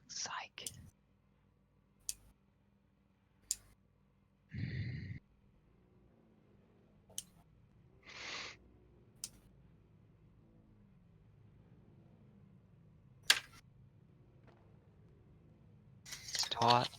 Psych. It's tight.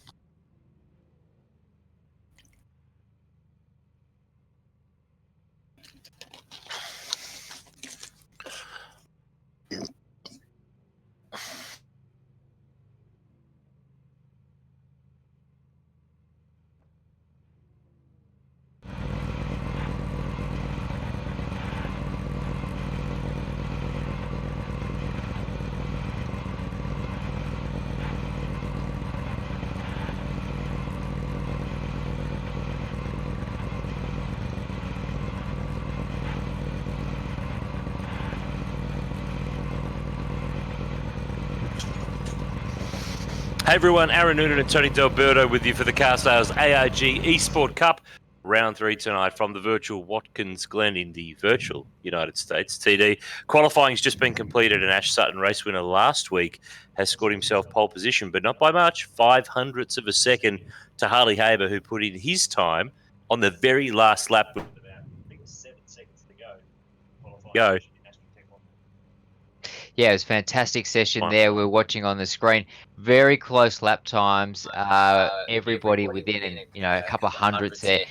Hey everyone, Aaron Noonan and Tony Delberto with you for the carsales ARG eSport Cup. Round 3 tonight from the virtual Watkins Glen in the virtual United States. TD qualifying's just been completed, and Ash Sutton, race winner last week, has scored himself pole position, but not by much, 0.05 of a second to Harley Haber, who put in his time on the very last lap with about 7 seconds to go. Yeah, it was a fantastic session there. We're watching on the screen. Very close lap times. Everybody within, a couple of hundreds there.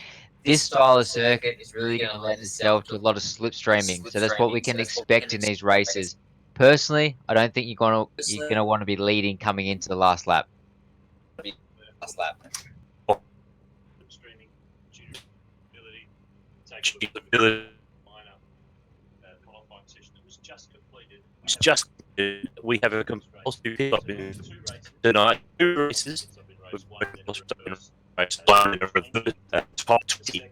This style of circuit is really going to lend itself to a lot of slipstreaming. So that's what we can expect in these races. Personally, I don't think you're gonna want to be leading coming into the last lap. We have a compulsory pit stop tonight. 2 races. Top 20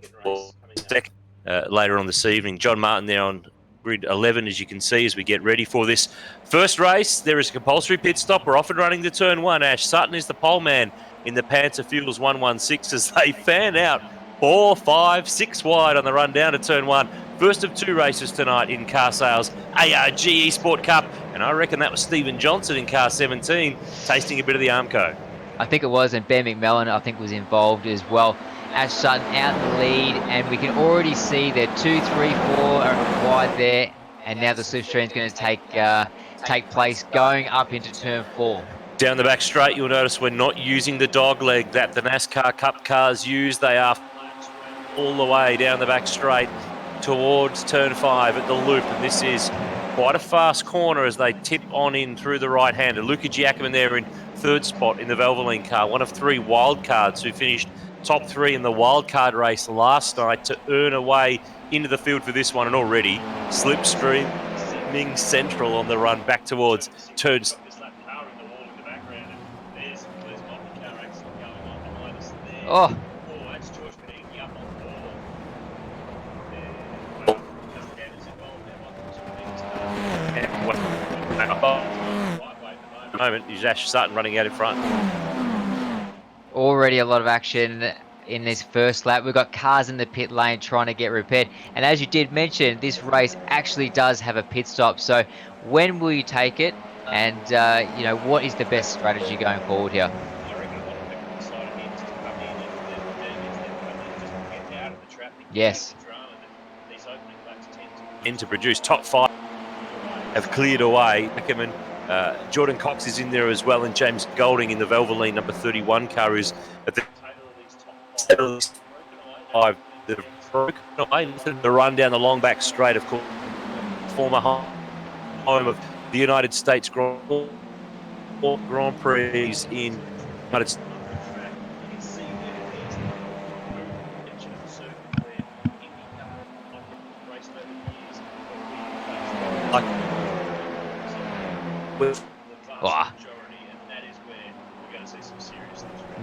later on this evening. John Martin there on grid 11, as you can see, as we get ready for this first race. There is a compulsory pit stop. We're off and running to turn 1. Ash Sutton is the pole man in the Panther Fuels 116 as they fan out 4, 5, 6 wide on the run down to turn 1. First of 2 races tonight in carsales ARG eSport Cup, and I reckon that was Stephen Johnson in car 17 tasting a bit of the Armco. I think it was, and Ben McMillan, I think, was involved as well. Ash Sutton out in the lead, and we can already see they're 2, 3, 4 wide there, and now the slipstream is going to take place going up into turn 4. Down the back straight, you'll notice we're not using the dog leg that the NASCAR Cup cars use. They are all the way down the back straight towards turn 5 at the loop, and this is quite a fast corner as they tip on in through the right-hander. Luca Giacomin there in 3rd spot in the Valvoline car, one of 3 wildcards who finished top 3 in the wildcard race last night to earn a way into the field for this one, and already slipstreaming central on the run back towards turns. Oh. Moment is Ash Sutton running out in front. Already a lot of action in this first lap. We've got cars in the pit lane trying to get repaired, and as you did mention, this race actually does have a pit stop. So when will you take it, and what is the best strategy going forward here? Yes. In to produce top 5 have cleared away. Ackerman, Jordan Cox is in there as well, and James Golding in the Valvoline number 31 car who's at the 5. The run down the long back straight, of course, former home of the United States Grand Prix in United States.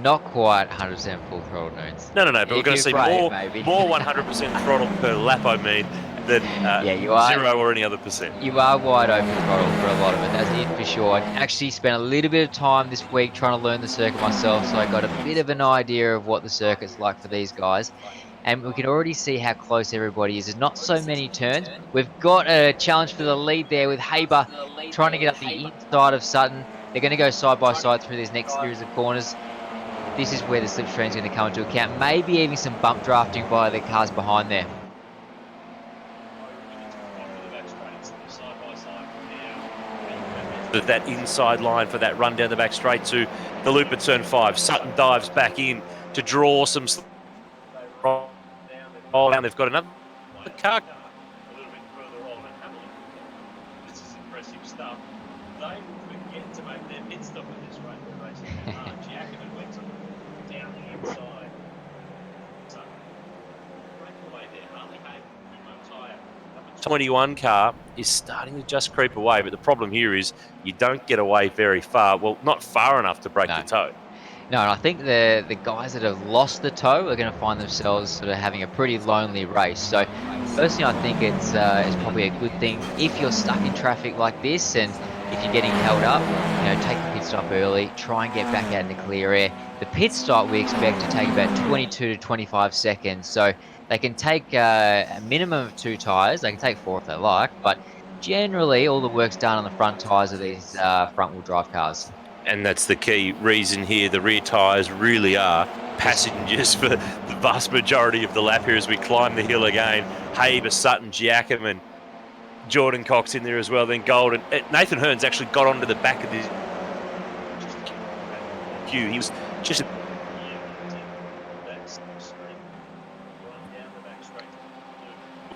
Not quite 100% full throttle, Noons. No, but we're going to see more 100% throttle per lap, I mean, than you are, 0 or any other percent. You are wide open throttle for a lot of it, that's it for sure. I actually spent a little bit of time this week trying to learn the circuit myself, so I got a bit of an idea of what the circuit's like for these guys. And we can already see how close everybody is. There's not so many turns. We've got a challenge for the lead there with Haber trying to get up the inside of Sutton. They're going to go side by side through this next series of corners. This is where the slipstream is going to come into account. Maybe even some bump drafting by the cars behind there. That inside line for that run down the back straight to the loop at turn 5. Sutton dives back in to draw some roll down. They've got another car. A little bit further on and have a look. This is impressive stuff. They will forget to make their pit stop at this rate. ARG went down the inside. So, breakaway there. Harley Hay, 21 car is starting to just creep away, but the problem here is you don't get away very far. Well, not far enough to break the toe. No, and I think the guys that have lost the toe are going to find themselves sort of having a pretty lonely race. So personally, I think it's probably a good thing if you're stuck in traffic like this, and if you're getting held up, take the pit stop early, try and get back out in the clear air. The pit stop we expect to take about 22 to 25 seconds, so they can take a minimum of 2 tyres. They can take 4 if they like, but generally all the work's done on the front tyres of these front-wheel drive cars. And that's the key reason here. The rear tyres really are passengers for the vast majority of the lap here as we climb the hill again. Haber, Sutton, Giacomin, Jordan Cox in there as well, then Golden. Nathan Hearns actually got onto the back of the queue. He was just...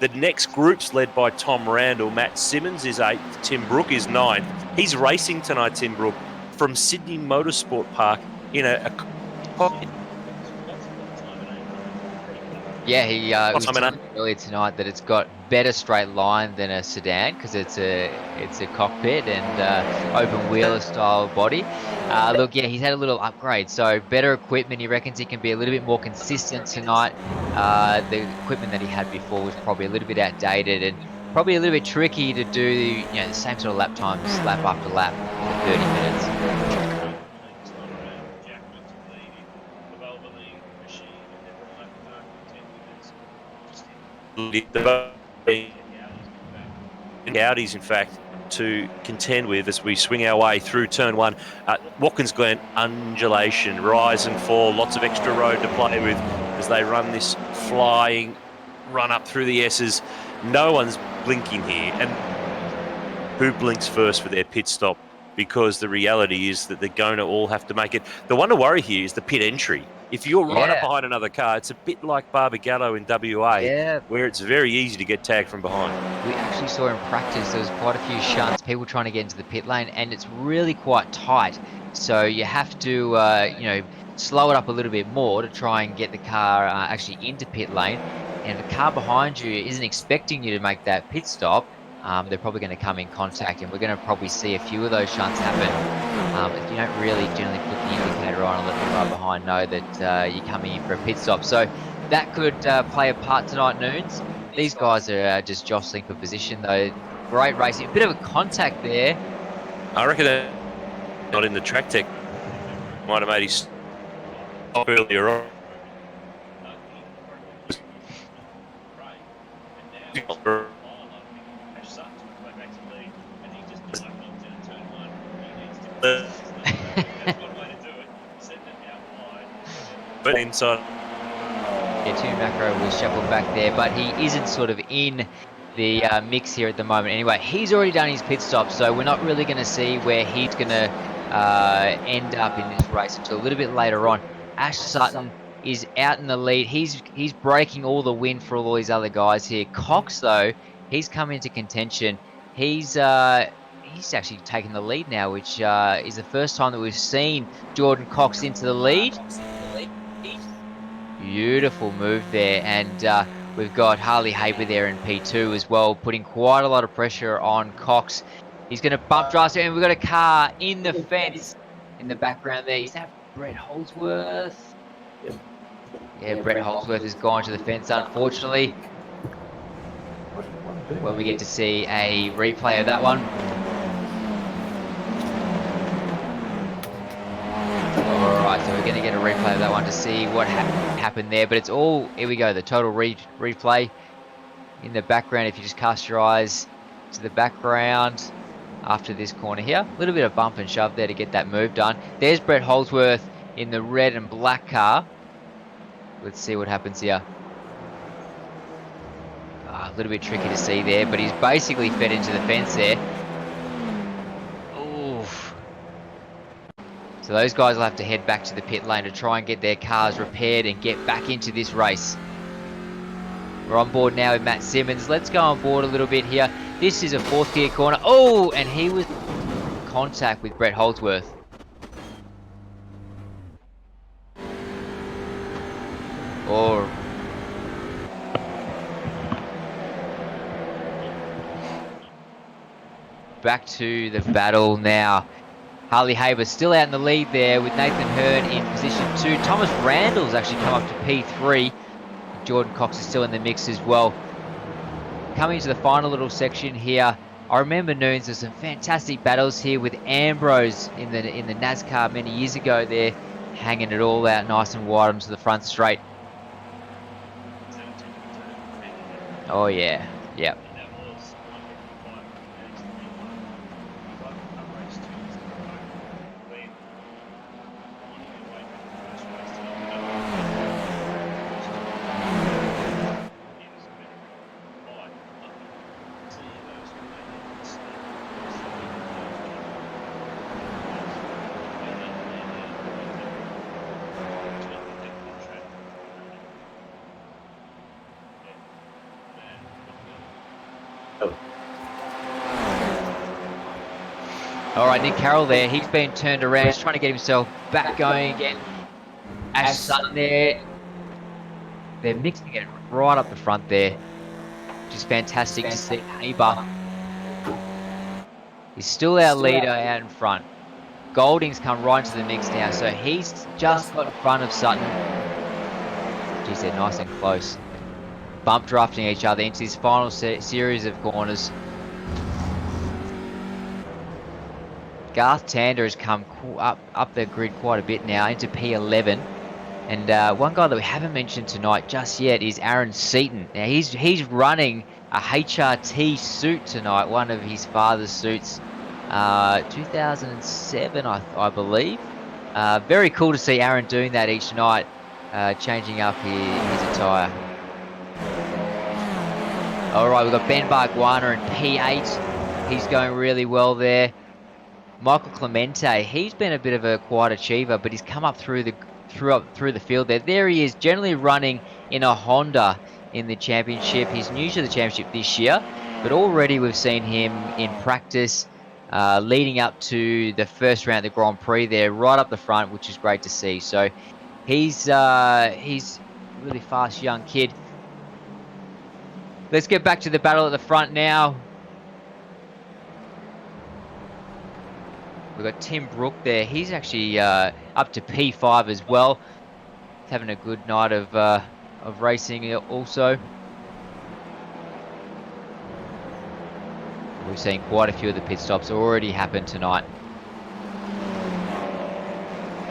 The next group's led by Tom Randall. Matt Simmons is 8th. Tim Brook is 9th. He's racing tonight, Tim Brook, from Sydney Motorsport Park in a yeah, he was telling earlier tonight that it's got better straight line than a sedan because it's a cockpit and open wheeler style body. Look, yeah, he's had a little upgrade, so better equipment. He reckons he can be a little bit more consistent tonight. The equipment that he had before was probably a little bit outdated and probably a little bit tricky to do, the same sort of lap times, lap after lap for 30 minutes. Audis, in fact, to contend with as we swing our way through turn 1. Watkins Glen, undulation, rise and fall, lots of extra road to play with as they run this flying run up through the S's. No one's blinking here, and who blinks first for their pit stop? Because the reality is that they're going to all have to make it. The one to worry here is the pit entry. If you're right up behind another car, it's a bit like Barbagallo in WA, where it's very easy to get tagged from behind. We actually saw in practice there was quite a few shunts, people trying to get into the pit lane, and it's really quite tight. So you have to, slow it up a little bit more to try and get the car actually into pit lane. And if the car behind you isn't expecting you to make that pit stop, they're probably going to come in contact, and we're going to probably see a few of those shunts happen. You don't really generally put the indicator on and let the car behind know that you're coming in for a pit stop. So that could play a part tonight, Noons. These guys are just jostling for position, though. Great racing. A bit of a contact there. I reckon that not in the track tech. Might have made his stop earlier on. But inside. Yeah, Tim Macro was shuffled back there, but he isn't sort of in the mix here at the moment. Anyway, he's already done his pit stop, so we're not really going to see where he's going to end up in this race until a little bit later on. Ash Sutton is out in the lead. He's breaking all the wind for all these other guys here. Cox, though, he's come into contention. He's actually taken the lead now, which is the first time that we've seen Jordan Cox into the lead. Beautiful move there, and we've got Harley Haber there in P2 as well, putting quite a lot of pressure on Cox. He's going to bump drive, and we've got a car in the fence in the background there. Is that Brett Holdsworth? Yeah, Brett Holdsworth has gone to the fence, unfortunately. When we get to see a replay of that one. Alright, so we're going to get a replay of that one to see what happened there. But it's all, here we go, the total replay in the background. If you just cast your eyes to the background, after this corner here. A little bit of bump and shove there to get that move done. There's Brett Holdsworth in the red and black car. Let's see what happens here. A little bit tricky to see there, but he's basically fed into the fence there. Oof. So those guys will have to head back to the pit lane to try and get their cars repaired and get back into this race. We're on board now with Matt Simmons. Let's go on board a little bit here. This is a fourth gear corner. Oh, and he was in contact with Brett Holdsworth. Or back to the battle now. Harley Haber still out in the lead there with Nathan Hearn in position 2. Thomas Randall's actually come up to P3. Jordan Cox is still in the mix as well. Coming to the final little section here, I remember Noons, there's some fantastic battles here with Ambrose in the NASCAR many years ago there, hanging it all out nice and wide onto the front straight. Oh yeah, yep. All right, Nick Carroll there. He's been turned around. He's trying to get himself back going again. Ash Sutton there. They're mixing it right up the front there. Just fantastic to see. Haber is still our leader out in front. Golding's come right into the mix now, so he's just got in front of Sutton. Geez, they're nice and close. Bump drafting each other into this final series of corners. Garth Tander has come up the grid quite a bit now into P11. And one guy that we haven't mentioned tonight just yet is Aaron Seaton. Now he's running a HRT suit tonight, one of his father's suits, 2007 I believe. Very cool to see Aaron doing that each night, changing up his attire. All right, we've got Ben Bargwana in P8. He's going really well there. Michael Clemente, he's been a bit of a quiet achiever, but he's come up through the field there. There he is, generally running in a Honda in the championship. He's new to the championship this year, but already we've seen him in practice leading up to the first round of the Grand Prix there, right up the front, which is great to see. So he's a really fast young kid. Let's get back to the battle at the front now. We've got Tim Brook there. He's actually up to P5 as well. He's having a good night of racing also. We've seen quite a few of the pit stops already happen tonight.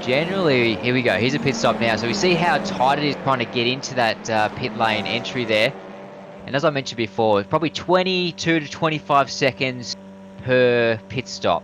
Generally, here we go. Here's a pit stop now. So we see how tight it is trying to get into that pit lane entry there. And as I mentioned before, it's probably 22 to 25 seconds per pit stop.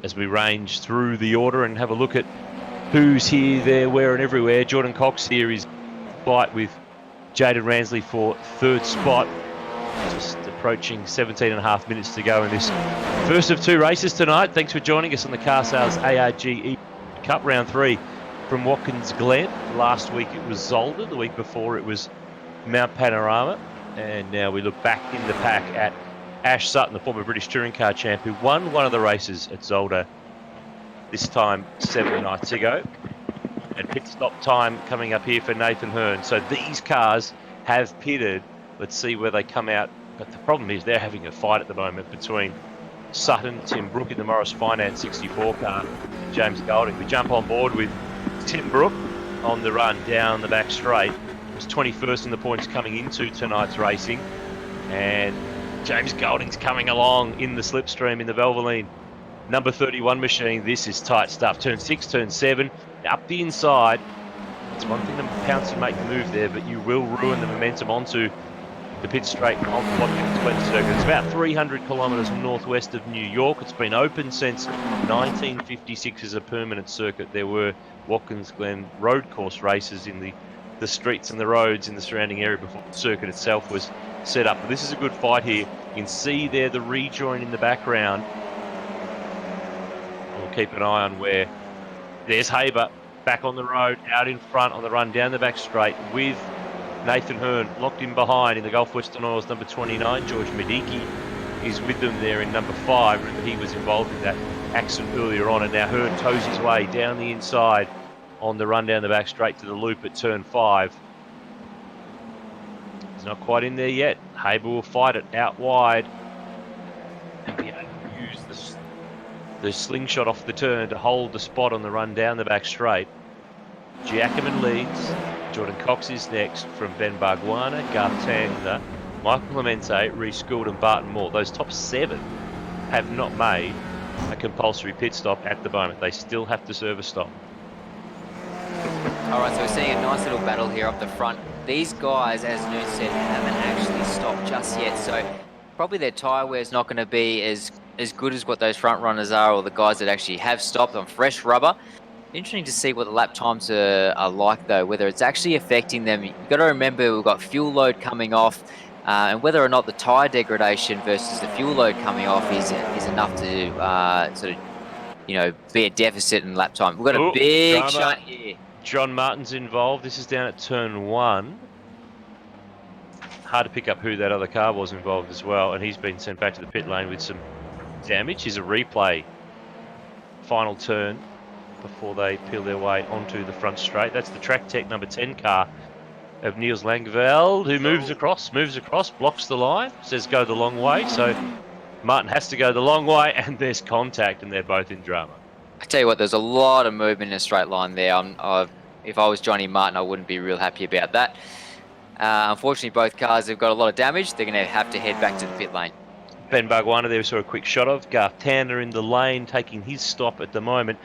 As we range through the order and have a look at who's here, there, where and everywhere. Jordan Cox here is fight with Jaden Ransley for third spot. Just approaching 17 and a half minutes to go in this first of two races tonight. Thanks for joining us on the carsales ARG Cup Round 3 from Watkins Glen. Last week it was Zolder, the week before it was Mount Panorama. And now we look back in the pack at Ash Sutton, the former British Touring Car champ, who won one of the races at Zolder this time 7 nights ago. And pit stop time coming up here for Nathan Hearn. So these cars have pitted. Let's see where they come out. But the problem is they're having a fight at the moment between Sutton, Tim Brook in the Morris Finance 64 car, James Golding. We jump on board with Tim Brook on the run down the back straight. He was 21st in the points coming into tonight's racing. And James Golding's coming along in the slipstream in the Valvoline. Number 31 machine. This is tight stuff. Turn 6, turn 7. Up the inside. It's one thing to pounce and make the move there, but you will ruin the momentum onto the pit straight on the Watkins Glen circuit. It's about 300 kilometres northwest of New York. It's been open since 1956 as a permanent circuit. There were Watkins Glen road course races in the streets and the roads in the surrounding area before the circuit itself was set up. But this is a good fight here. You can see there the rejoin in the background. We'll keep an eye on where there's Haber back on the road, out in front on the run down the back straight with Nathan Hearn locked in behind in the Gulf Western Oils number 29. George Mediki is with them there in number 5. Remember, he was involved in that accident earlier on, and now Hearn toes his way down the inside on the run down the back straight to the loop at turn 5. He's not quite in there yet. Haber will fight it out wide and be able to use the slingshot off the turn to hold the spot on the run down the back straight. Giacomin leads. Jordan Cox is next from Ben Barguana, Garth Tander, Michael Clemente, Reece Gould and Barton Moore. Those top 7 have not made a compulsory pit stop at the moment. They still have to serve a stop. All right, so we're seeing a nice little battle here up the front. These guys, as Noon said, haven't actually stopped just yet, so probably their tyre wear is not going to be as good as what those front runners are, or the guys that actually have stopped on fresh rubber. Interesting to see what the lap times are like, though, whether it's actually affecting them. You've got to remember we've got fuel load coming off, and whether or not the tyre degradation versus the fuel load coming off is enough to sort of, be a deficit in lap time. We've got a big shunt here. John Martin's involved. This is down at turn 1. Hard to pick up who that other car was involved as well, and he's been sent back to the pit lane with some damage. Here's a replay. Final turn before they peel their way onto the front straight. That's the Track Tech number 10 car of Niels Langeveld, who moves across, blocks the line, says go the long way. So Martin has to go the long way, and there's contact, and they're both in drama. I tell you what, there's a lot of movement in a straight line there. If I was Johnny Martin, I wouldn't be real happy about that. Unfortunately, both cars have got a lot of damage. They're going to have to head back to the pit lane. Ben Barguana there we saw a quick shot of. Garth Tander in the lane taking his stop at the moment.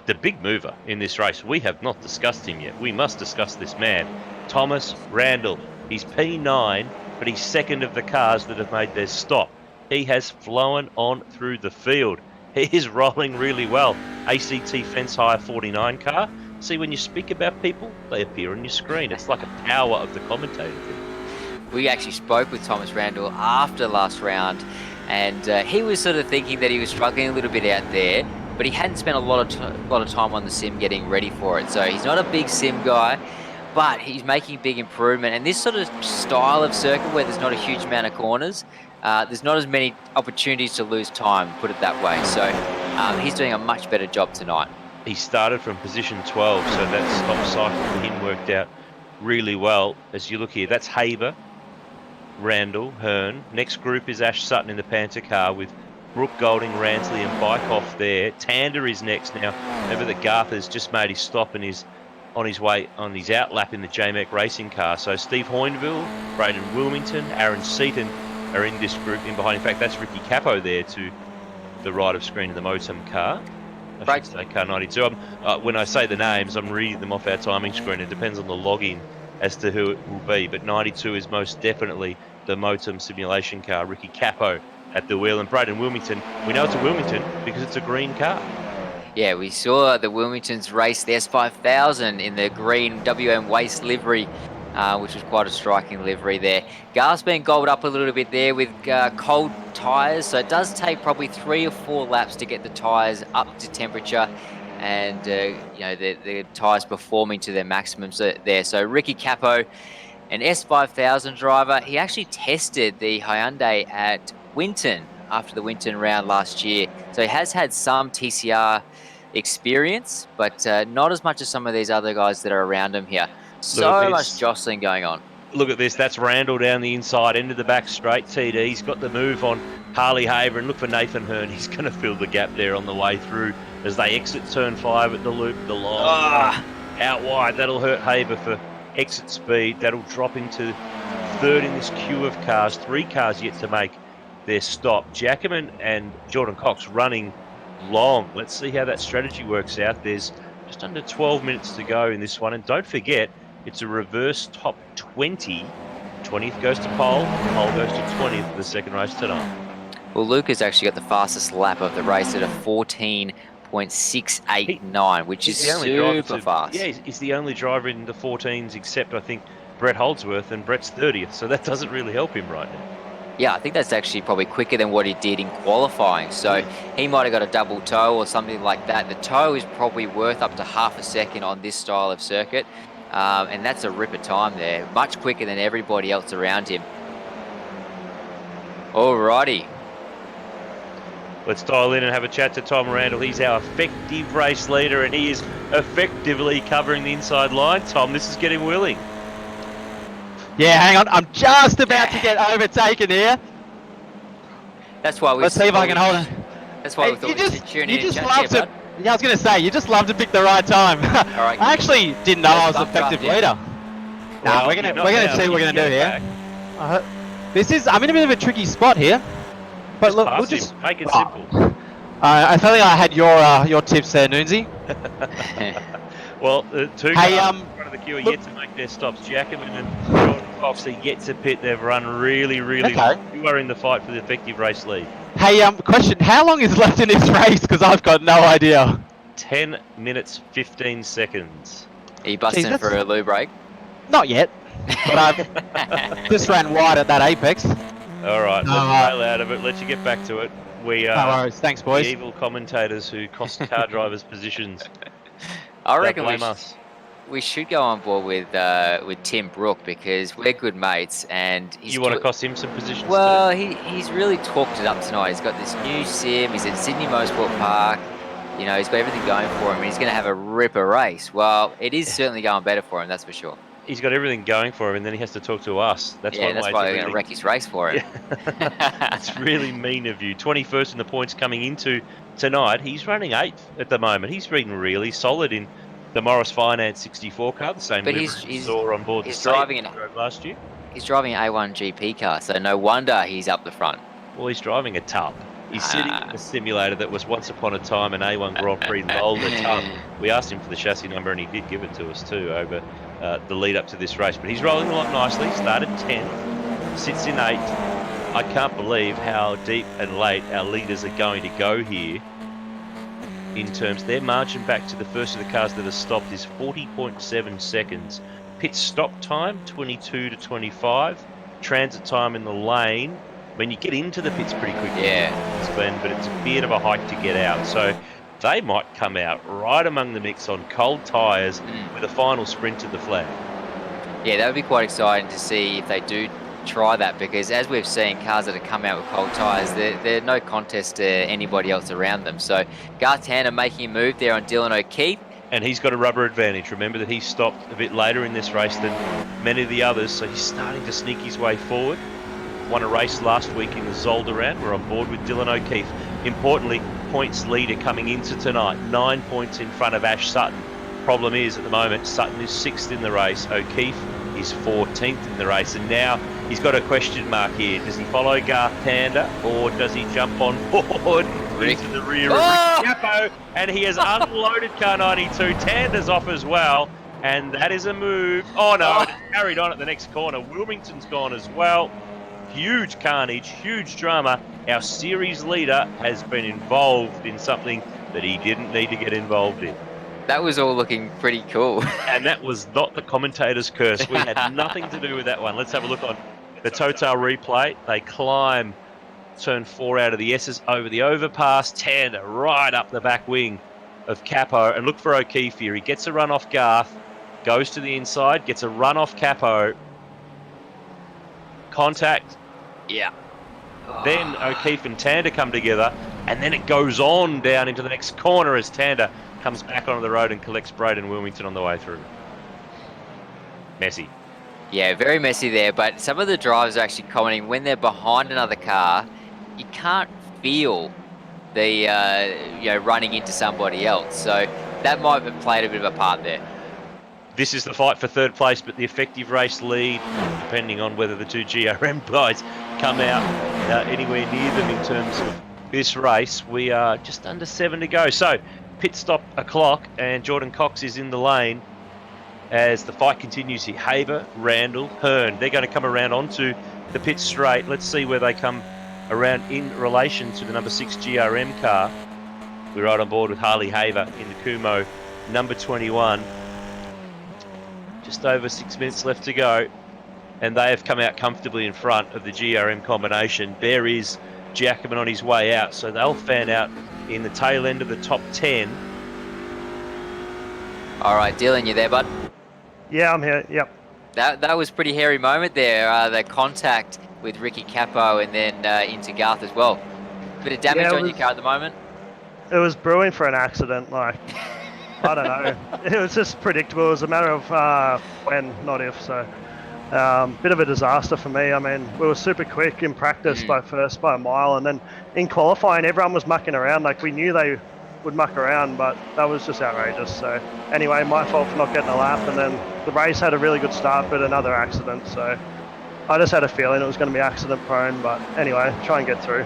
The big mover in this race, we have not discussed him yet. We must discuss this man. Thomas Randall. He's P9, but he's second of the cars that have made their stop. He has flown on through the field. He is rolling really well. ACT Fence Hire 49 car. See, when you speak about people, they appear on your screen. It's like a power of the commentator thing. We actually spoke with Thomas Randall after last round, and he was sort of thinking that he was struggling a little bit out there, but he hadn't spent a lot of time on the sim getting ready for it. So he's not a big sim guy, but he's making big improvement. And this sort of style of circuit where there's not a huge amount of corners, there's not as many opportunities to lose time, put it that way. So he's doing a much better job tonight. He started from position 12, so that stop cycle for him worked out really well. As you look here, that's Haber, Randall, Hearn. Next group is Ash Sutton in the Panther car with Brooke Golding, Ransley and Bykoff there. Tander is next now. Remember that Garth has just made his stop and is on his way on his outlap in the JMEC racing car. So Steve Hoynville, Braden Wilmington, Aaron Seaton are in this group in behind. In fact, that's Ricky Capo there to the right of screen in the Motum car. I should say car 92. When I say the names, I'm reading them off our timing screen. It depends on the login as to who it will be. But 92 is most definitely the Motum simulation car. Ricky Capo at the wheel. And Braden Wilmington, we know it's a Wilmington because it's a green car. Yeah, we saw the Wilmingtons race the S5000 in the green WM Waste livery, which was quite a striking livery there. Garth's been gobbled up a little bit there with cold tyres, so it does take probably 3 or 4 laps to get the tyres up to temperature and the tyres performing to their maximums there. So Ricky Capo, an S5000 driver, he actually tested the Hyundai at Winton after the Winton round last year. So he has had some TCR experience, but not as much as some of these other guys that are around him here. So much jostling going on. Look at this. That's Randall down the inside, into the back straight. TD. He's got the move on Harley Haver. And look for Nathan Hearn. He's going to fill the gap there on the way through as they exit turn 5 at the loop. The long out wide. That'll hurt Haver for exit speed. That'll drop into third in this queue of cars. 3 cars yet to make their stop. Jackerman and Jordan Cox running long. Let's see how that strategy works out. There's just under 12 minutes to go in this one. And don't forget, it's a reverse top 20. 20th goes to pole. Pole goes to 20th for the second race tonight. Well, Luke has actually got the fastest lap of the race at a 14.689, which is super fast. Yeah, he's the only driver in the 14s except, I think, Brett Holdsworth, and Brett's 30th, so that doesn't really help him right now. Yeah, I think that's actually probably quicker than what he did in qualifying. So he might have got a double toe or something like that. The toe is probably worth up to half a second on this style of circuit. And that's a ripper time there. Much quicker than everybody else around him. Alrighty. Let's dial in and have a chat to Tom Randall. He's our effective race leader, and he is effectively covering the inside line. Tom, this is getting willing. Yeah, hang on. I'm just about to get overtaken here. That's why we. Let's see if I can hold it. That's why we thought we should tune in. You just love to. Yeah, I was going to say, you just love to pick the right time. All right, I actually didn't know I was effective leader. Well, we're gonna see what we're gonna do here. I'm in a bit of a tricky spot here, but just look, we'll just make it simple. I feel like I had your tips there, Noonsy. Well, the 2 guys in front of the queue are yet to make their stops. Jackerman and Jordan Cox are yet to pit. They've run really well. You are in the fight for the effective race lead. Hey, question: how long is left in this race? Because I've got no idea. 10 minutes 15 seconds. Are you busting for a loo break? Not yet, but I've just ran wide at that apex. All right, let's bail out of it. Let you get back to it. We are no worries. Thanks, boys. The evil commentators who cost car drivers positions. I reckon we should go on board with Tim Brook because we're good mates, and you want to cost him some positions? Well, he's really talked it up tonight. He's got this new sim. He's at Sydney Motorsport Park. You know, he's got everything going for him, and he's going to have a ripper race. Well, it is certainly going better for him, that's for sure. He's got everything going for him, and then he has to talk to us. That's why they're going to wreck his race for him. Yeah. It's really mean of you. 21st in the points coming into tonight. He's running 8th at the moment. He's been really solid in the Morris Finance 64 car, the same but he saw on board the driving last year. He's driving an A1 GP car, so no wonder he's up the front. Well, he's driving a tub. He's sitting in a simulator that was once upon a time an A1 Grand Prix Lola tub. We asked him for the chassis number, and he did give it to us too over the lead up to this race. But he's rolling along nicely. Started 10th, sits in 8th. I can't believe how deep and late our leaders are going to go here. In terms, their margin back to the first of the cars that have stopped is 40.7 seconds. Pit stop time 22 to 25. Transit time in the lane. When you get into the pits pretty quickly, Glenn, but it's a bit of a hike to get out. So they might come out right among the mix on cold tyres with a final sprint to the flag. Yeah, that would be quite exciting to see if they do try that, because as we've seen, cars that have come out with cold tyres, they're no contest to anybody else around them. So Garth Tander making a move there on Dylan O'Keefe. And he's got a rubber advantage. Remember that he stopped a bit later in this race than many of the others, so he's starting to sneak his way forward. Won a race last week in the Zolder round. We're on board with Dylan O'Keefe. Importantly, points leader coming into tonight. 9 points in front of Ash Sutton. Problem is, at the moment, Sutton is 6th in the race. O'Keefe is 14th in the race. And now he's got a question mark here. Does he follow Garth Tander, or does he jump on board into the rear of Rick Capo? And he has unloaded car 92. Tander's off as well. And that is a move. Oh, no, it's carried on at the next corner. Wilmington's gone as well. Huge carnage, huge drama. Our series leader has been involved in something that he didn't need to get involved in. That was all looking pretty cool. And that was not the commentator's curse. We had nothing to do with that one. Let's have a look on the Total replay. They climb turn 4 out of the S's over the overpass. Tander right up the back wing of Capo. And look for O'Keefe here. He gets a run off Garth, goes to the inside, gets a run off Capo. Contact. Yeah. Then O'Keefe and Tander come together, and then it goes on down into the next corner as Tander comes back onto the road and collects Braden Wilmington on the way through. Messy. Yeah, very messy there, but some of the drivers are actually commenting when they're behind another car, you can't feel the running into somebody else. So that might have played a bit of a part there. This is the fight for third place, but the effective race lead, depending on whether the two GRM guys come out anywhere near them in terms of this race. We are just under 7 to go. So pit stop o'clock, and Jordan Cox is in the lane as the fight continues here. Haber, Randall, Hearn, they're going to come around onto the pit straight. Let's see where they come around in relation to the number 6 GRM car. We're right on board with Harley Haber in the Kumo, number 21. Just over 6 minutes left to go, and they have come out comfortably in front of the GRM combination. There is Jackman on his way out, so they'll fan out in the tail end of the top 10. All right, Dylan, you there, bud? Yeah, I'm here. Yep. That was a pretty hairy moment there. The contact with Ricky Capo and then into Garth as well. Bit of damage on your car at the moment. It was brewing for an accident. Like, I don't know. It was just predictable. It was a matter of when, not if. So, bit of a disaster for me. I mean, we were super quick in practice by a mile, and then in qualifying, everyone was mucking around. Like, we knew they would muck around, but that was just outrageous. So anyway, my fault for not getting a lap, and then the race had a really good start, but another accident. So I just had a feeling it was going to be accident prone, but anyway, try and get through.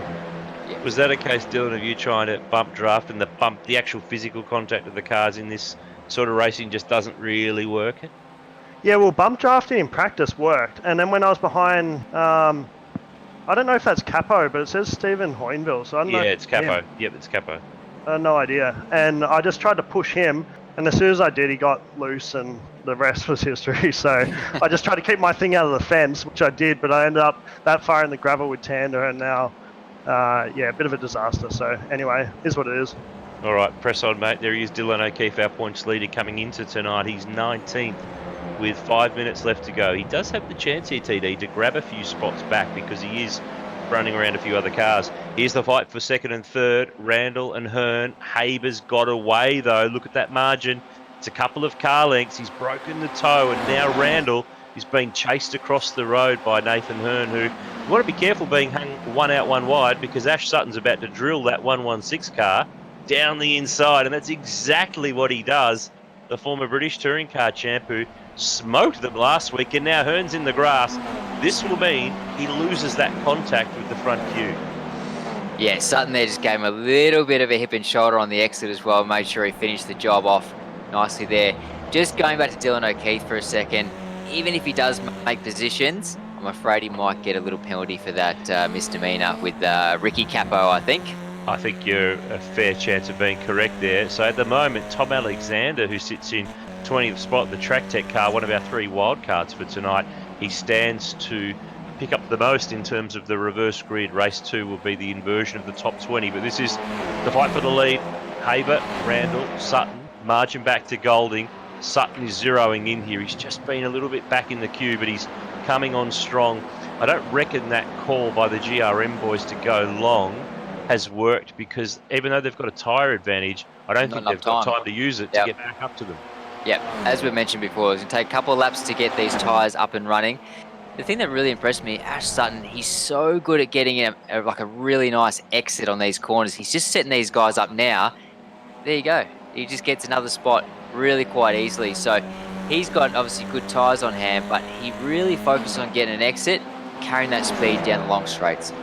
Was that a case, Dylan, of you trying to bump draft, and the actual physical contact of the cars in this sort of racing just doesn't really work? Yeah, well, bump drafting in practice worked, and then when I was behind, I don't know if that's Capo, but it says Stephen Hoinville, so I don't know. Yeah, it's Capo. Yep, it's Capo. No idea. And I just tried to push him, and as soon as I did, he got loose, and the rest was history. So I just tried to keep my thing out of the fence, which I did, but I ended up that far in the gravel with Tander, and now, a bit of a disaster. So anyway, is what it is. All right, press on, mate. There he is, Dylan O'Keefe, our points leader coming into tonight. He's 19th with 5 minutes left to go. He does have the chance here, TD, to grab a few spots back because he is running around a few other cars. Here's the fight for second and third. Randall and Hearn. Haber's got away, though. Look at that margin. It's a couple of car lengths. He's broken the toe, and now Randall is being chased across the road by Nathan Hearn, who you want to be careful being hung one out, one wide, because Ash Sutton's about to drill that 116 car down the inside, and that's exactly what he does. The former British touring car champ who smoked them last week, and now Hearn's in the grass. This will mean he loses that contact with the front queue. Yeah, Sutton there just gave him a little bit of a hip and shoulder on the exit as well, made sure he finished the job off nicely there. Just going back to Dylan O'Keefe for a second, even if he does make positions, I'm afraid he might get a little penalty for that misdemeanor with Ricky Capo, I think. I think you're a fair chance of being correct there. So at the moment, Tom Alexander, who sits in 20th spot, the Track Tech car, one of our 3 wild cards for tonight, he stands to pick up the most in terms of the reverse grid. Race 2 will be the inversion of the top 20, but this is the fight for the lead. Haber, Randall, Sutton, margin back to Golding. Sutton is zeroing in here. He's just been a little bit back in the queue, but he's coming on strong. I don't reckon that call by the GRM boys to go long has worked, because even though they've got a tyre advantage, I don't think they've got time to use it to get back up to them. Yep, as we mentioned before, it's going to take a couple of laps to get these tyres up and running. The thing that really impressed me, Ash Sutton, he's so good at getting a really nice exit on these corners. He's just setting these guys up now. There you go. He just gets another spot really quite easily. So he's got obviously good tyres on hand, but he really focused on getting an exit, carrying that speed down the long straights.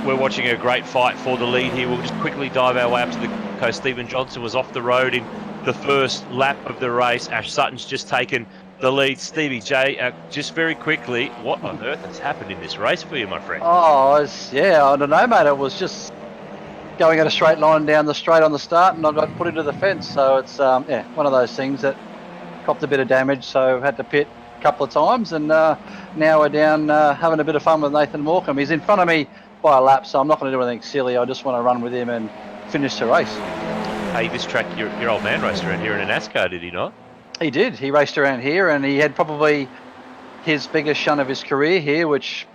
We're watching a great fight for the lead here. We'll just quickly dive our way up to the coast. Stephen Johnson was off the road in the first lap of the race. Ash Sutton's just taken the lead. Stevie J, just very quickly, what on earth has happened in this race for you, my friend? Oh, I don't know, mate. It was just going at a straight line down the straight on the start, and I got put into the fence. So it's one of those things that copped a bit of damage, so had to pit a couple of times, and now we're down having a bit of fun with Nathan Morecambe. He's in front of me by a lap, so I'm not going to do anything silly. I just want to run with him and finish the race. Hey, this track, your old man raced around here in a NASCAR, did he not? He did. He raced around here, and he had probably his biggest shunt of his career here, which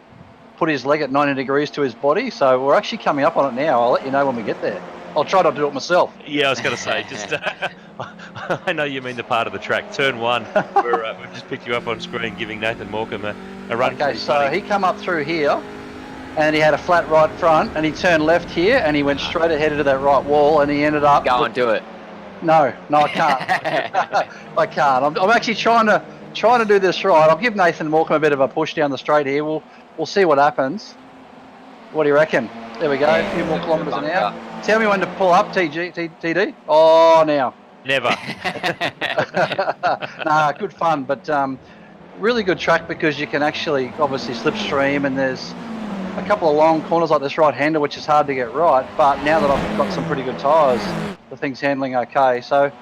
put his leg at 90 degrees to his body. So we're actually coming up on it now. I'll let you know when we get there. I'll try not to do it myself. Yeah, I was going to say, just I know you mean the part of the track. Turn 1, we've just picked you up on screen, giving Nathan Morecambe a run. Okay, so he come up through here, and he had a flat right front, and he turned left here, and he went straight ahead into that right wall, and he ended up. Go on, do it. No, I can't. I can't. I'm actually trying to do this right. I'll give Nathan Morecambe a bit of a push down the straight here. We'll see what happens. What do you reckon? There we go. Yeah, a few more kilometres an hour. bunker. Tell me when to pull up, TD. Oh, now. Never. Nah, good fun, but really good track because you can actually obviously slipstream, and there's a couple of long corners like this right-hander, which is hard to get right. But now that I've got some pretty good tyres, the thing's handling okay. So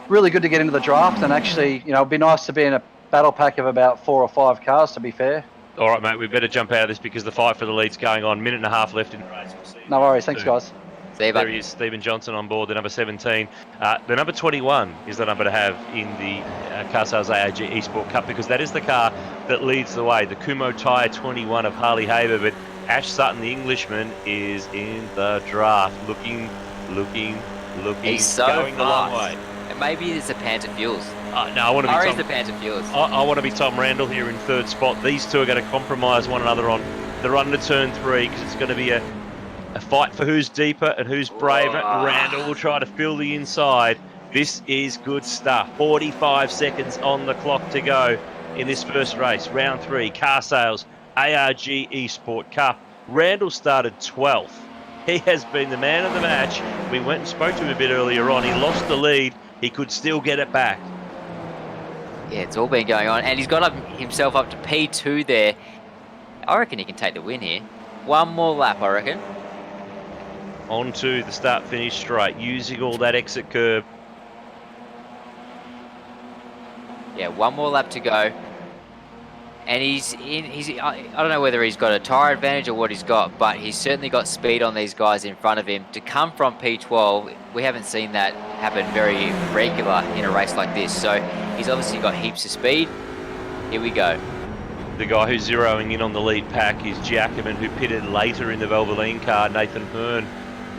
really good to get into the draft, and actually, it'd be nice to be in a battle pack of about 4 or 5 cars, to be fair. All right, mate, we better jump out of this because the fight for the lead's going on. Minute and a half left in the race. We'll see you No worries. Thanks, soon. guys. See you, There bud. he is, Stephen Johnson on board, the number 17. The number 21 is the number to have in the carsales ARG eSport Cup, because that is the car that leads the way. The Kumo Tyre 21 of Harley Haber, but Ash Sutton, the Englishman, is in the draft. Looking. He's so going the long fast. way. And maybe it's the Panther Fuels. No, I want to be Murray's Tom. the Panther Fuels. I want to be Tom Randall here in third spot. These two are going to compromise one another on the run to turn 3, because it's going to be a fight for who's deeper and who's braver. Whoa. Randall will try to fill the inside. This is good stuff. 45 seconds on the clock to go in this first race. Round 3, carsales ARG eSport Cup. Randall started 12th. He has been the man of the match. We went and spoke to him a bit earlier on. He lost the lead. He could still get it back. Yeah, it's all been going on. And he's got himself up to P2 there. I reckon he can take the win here. One more lap, I reckon. On to the start-finish straight, using all that exit curb. Yeah, one more lap to go. And I don't know whether he's got a tyre advantage or what he's got, but he's certainly got speed on these guys in front of him. To come from P12, we haven't seen that happen very regular in a race like this. So he's obviously got heaps of speed. Here we go. The guy who's zeroing in on the lead pack is Giacomin, who pitted later in the Valvoline car. Nathan Hearn,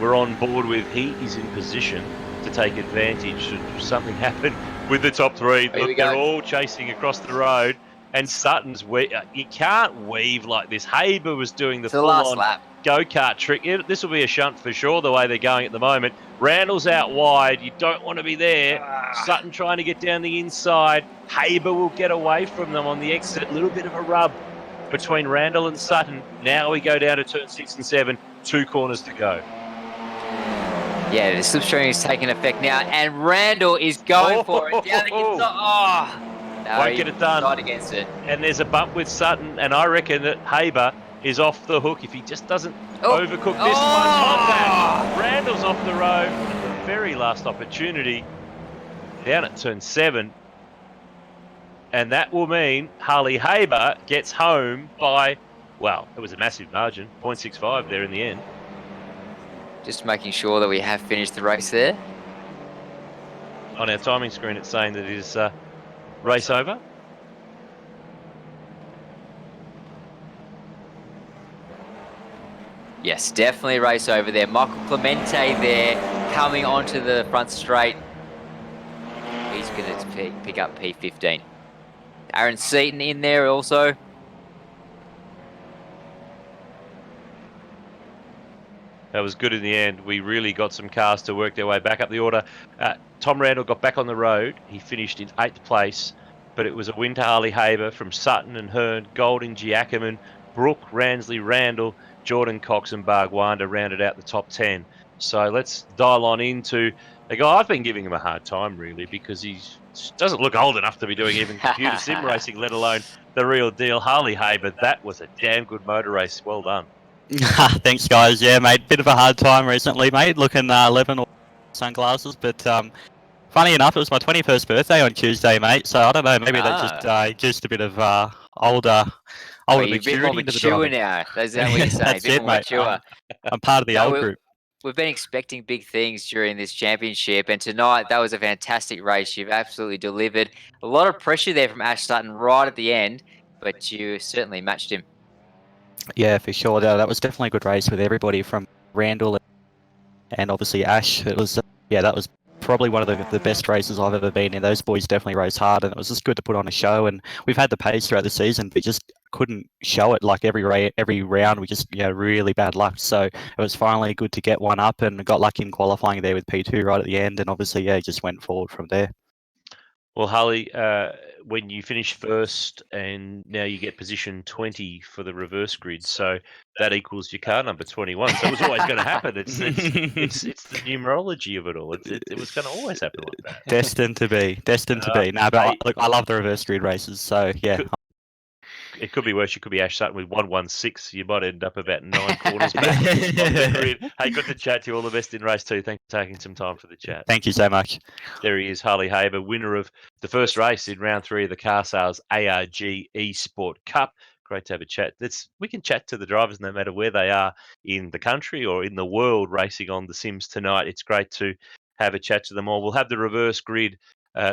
we're on board with. He is in position to take advantage should something happen with the top 3. Look, they're all chasing across the road. And Sutton's, you can't weave like this. Haber was doing the full-on go-kart trick. This will be a shunt for sure, the way they're going at the moment. Randall's out wide. You don't want to be there. Sutton trying to get down the inside. Haber will get away from them on the exit. A little bit of a rub between Randall and Sutton. Now we go down to turn 6 and 7. 2 corners to go. Yeah, the slipstream is taking effect now. And Randall is going for it. Down the inside. No, won't get it done. Not against it. And there's a bump with Sutton, and I reckon that Haber is off the hook if he just doesn't overcook this one. On that, Randall's off the road at the very last opportunity down at turn 7. And that will mean Harley Haber gets home by, well, it was a massive margin, 0.65 there in the end. Just making sure that we have finished the race there. On our timing screen, it's saying that it is race over. Yes, definitely race over there. Michael Clemente there, coming onto the front straight. He's going to pick up P15. Aaron Seaton in there also. That was good in the end. We really got some cars to work their way back up the order. Tom Randall got back on the road. He finished in 8th place, but it was a win to Harley Haber from Sutton and Hearn, Golding, Giacomin, Brooke, Ransley, Randall, Jordan Cox and Bargwanda rounded out the top 10. So let's dial on into a guy I've been giving him a hard time, really, because he doesn't look old enough to be doing even computer sim racing, let alone the real deal. Harley Haber, that was a damn good motor race. Well done. Thanks, guys. Yeah, mate, bit of a hard time recently, mate, looking 11 or sunglasses, but funny enough, it was my 21st birthday on Tuesday, mate, so I don't know, maybe that just a bit of older you're a bit more mature now. Is that what you're saying? That's a bit it, more mate. mature. I'm part of the old group. We've been expecting big things during this championship, and tonight that was a fantastic race. You've absolutely delivered. A lot of pressure there from Ash Sutton right at the end, but you certainly matched him. Yeah, for sure. That was definitely a good race with everybody from Randall and obviously Ash. It was that was probably one of the best races I've ever been in. Those boys definitely race hard, and it was just good to put on a show. And we've had the pace throughout the season, but just couldn't show it. Like every round, we just really bad luck. So it was finally good to get one up, and got lucky in qualifying there with P2 right at the end, and obviously just went forward from there. Well, Harley, when you finish first and now you get position 20 for the reverse grid, so that equals your car number 21. So it was always going to happen. It's the numerology of it all. It was going to always happen like that. Destined to be. No, but I love the reverse grid races. So yeah. It could be worse. You could be Ash Sutton with 116. You might end up about 9 corners back on the grid. Hey, good to chat to you. All the best in race 2. Thanks for taking some time for the chat. Thank you so much. There he is, Harley Haber, winner of the first race in round 3 of the Car Sales ARG eSport Cup. Great to have a chat. We can chat to the drivers no matter where they are in the country or in the world racing on the Sims tonight. It's great to have a chat to them all. We'll have the reverse grid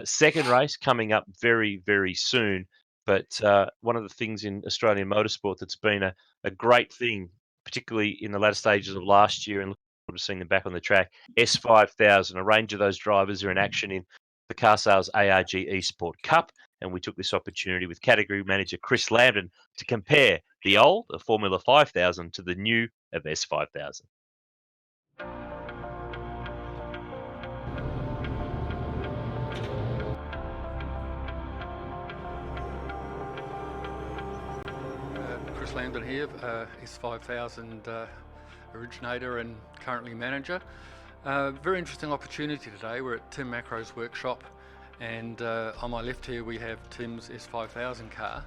second race coming up very, very soon. But one of the things in Australian motorsport that's been a great thing, particularly in the latter stages of last year and looking forward to seeing them back on the track, S5000, a range of those drivers are in action in the Car Sales ARG eSport Cup. And we took this opportunity with category manager Chris Lambden to compare the old of Formula 5000 to the new of S5000. Chris Lambden here, S5000 originator and currently manager. Very interesting opportunity today. We're at Tim Macro's workshop, and on my left here we have Tim's S5000 car.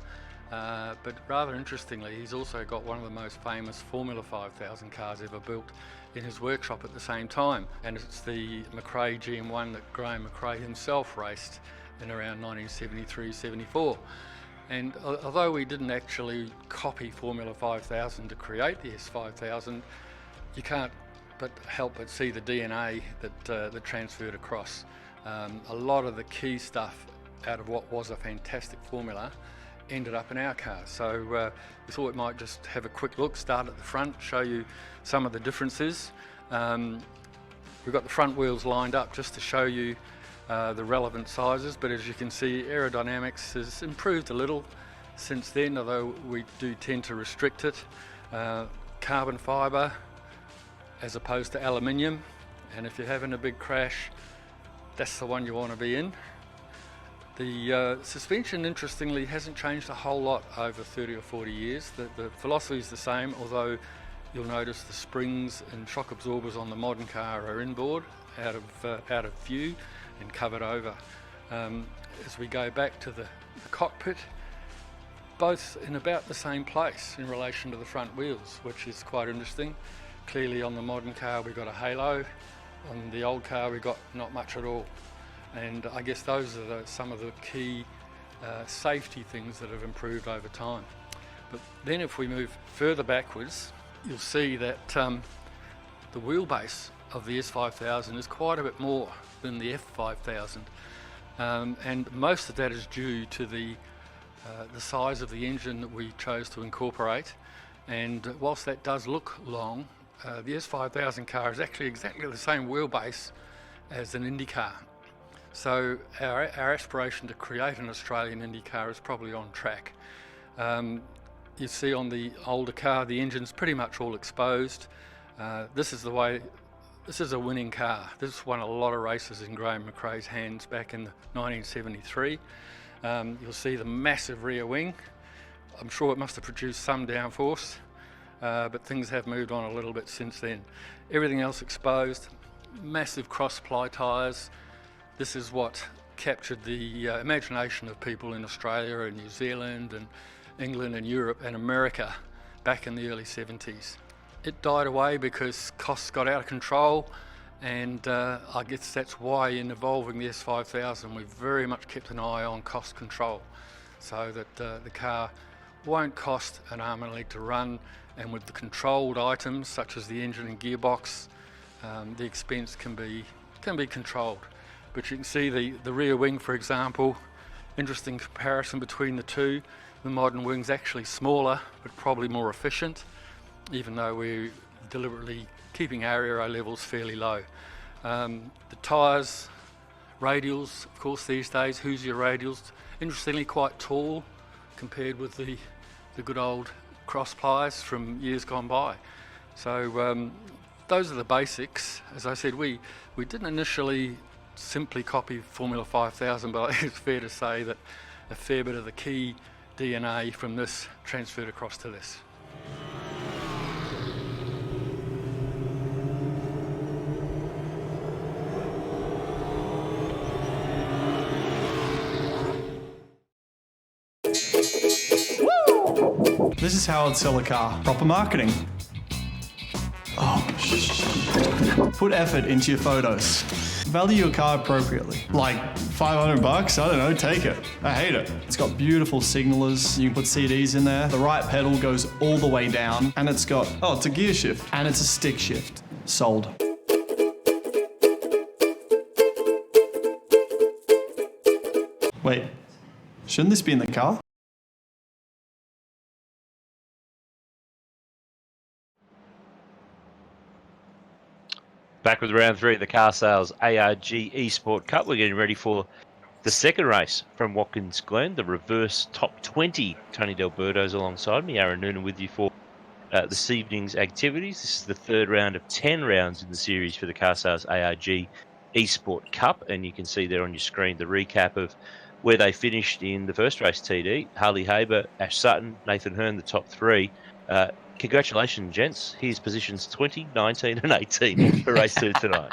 But rather interestingly, he's also got one of the most famous Formula 5000 cars ever built in his workshop at the same time, and it's the McRae GM1 that Graham McRae himself raced in around 1973-74. And although we didn't actually copy Formula 5000 to create the S5000, you can't but help but see the DNA that transferred across. A lot of the key stuff out of what was a fantastic formula ended up in our car. So we thought we might just have a quick look, start at the front, show you some of the differences. We've got the front wheels lined up just to show you the relevant sizes, but as you can see, aerodynamics has improved a little since then, although we do tend to restrict it. Carbon fibre as opposed to aluminium, and if you're having a big crash, that's the one you want to be in. The suspension, interestingly, hasn't changed a whole lot over 30 or 40 years. The philosophy is the same, although you'll notice the springs and shock absorbers on the modern car are inboard, out of view and covered over. As we go back to the cockpit, both in about the same place in relation to the front wheels, which is quite interesting. Clearly on the modern car we got a halo, on the old car we got not much at all. And I guess those are some of the key safety things that have improved over time. But then if we move further backwards, you'll see that the wheelbase of the S5000 is quite a bit more than the F5000, and most of that is due to the size of the engine that we chose to incorporate. And whilst that does look long, the S5000 car is actually exactly the same wheelbase as an Indy car. So our aspiration to create an Australian Indy car is probably on track. You see on the older car, the engine's pretty much all exposed. This is a winning car. This won a lot of races in Graham McRae's hands back in 1973. You'll see the massive rear wing. I'm sure it must have produced some downforce, but things have moved on a little bit since then. Everything else exposed, massive cross-ply tyres. This is what captured the imagination of people in Australia and New Zealand and England and Europe and America back in the early 70s. It died away because costs got out of control, and I guess that's why in evolving the S5000 we've very much kept an eye on cost control, so that the car won't cost an arm and a leg to run, and with the controlled items such as the engine and gearbox, the expense can be controlled. But you can see the rear wing, for example, interesting comparison between the two. The modern wing's actually smaller but probably more efficient, even though we deliberately keeping our aero levels fairly low. The tyres, radials, of course, these days, Hoosier radials, interestingly quite tall compared with the good old cross plies from years gone by. So those are the basics. As I said, we didn't initially simply copy Formula 5000, but it's fair to say that a fair bit of the key DNA from this transferred across to this. This is how I'd sell a car. Proper marketing. Oh, put effort into your photos. Value your car appropriately. Like $500, I don't know, take it. I hate it. It's got beautiful signalers. You can put CDs in there. The right pedal goes all the way down. And it's got, oh, it's a gear shift. And it's a stick shift. Sold. Wait, shouldn't this be in the car? Back with round 3 of the carsales ARG eSport Cup. We're getting ready for the second race from Watkins Glen, the reverse top 20. Tony Delberto's alongside me, Aaron Noonan with you for this evening's activities. This is the third round of 10 rounds in the series for the carsales ARG eSport Cup, and you can see there on your screen the recap of where they finished in the first race, TD. Harley Haber, Ash Sutton, Nathan Hearn, the top 3. Congratulations, gents. Here's positions 20, 19 and 18 for race 2 tonight.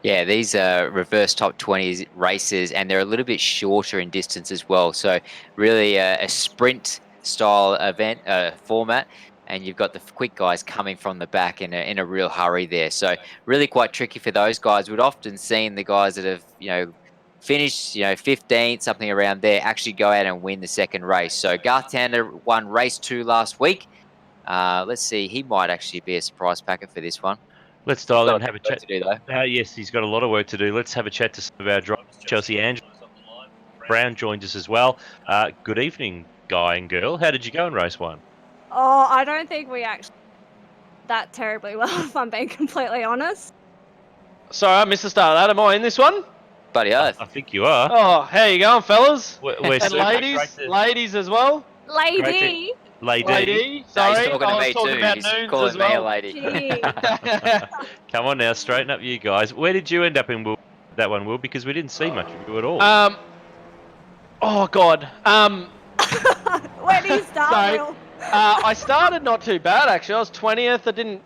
Yeah, these are reverse top 20 races, and they're a little bit shorter in distance as well. So really a sprint style event format, and you've got the quick guys coming from the back in a real hurry there. So really quite tricky for those guys. We'd often seen the guys that have, finished, 15th, something around there, actually go out and win the second race. So Garth Tander won race 2 last week. Let's see, he might actually be a surprise packet for this one. Let's dial in and have a chat. To do, though. Yes, he's got a lot of work to do. Let's have a chat to some of our drivers. Chelsea Angela Brown joined us as well. Good evening, guy and girl. How did you go in race 1? Oh, I don't think we actually that terribly well, if I'm being completely honest. Sorry, I missed the start of that. Am I in this one? Buddy Earth. I think you are. Oh, how you going, fellas? We're And ladies as well. Lady. Lady. Sorry, He's talking to me talking too. about He's Noons calling as me a well. lady. Gee. Come on now, straighten up you guys. Where did you end up in that one, Will? Because we didn't see much of you at all. Oh God. Where do you start, Will? I started not too bad actually. I was 20th. I didn't,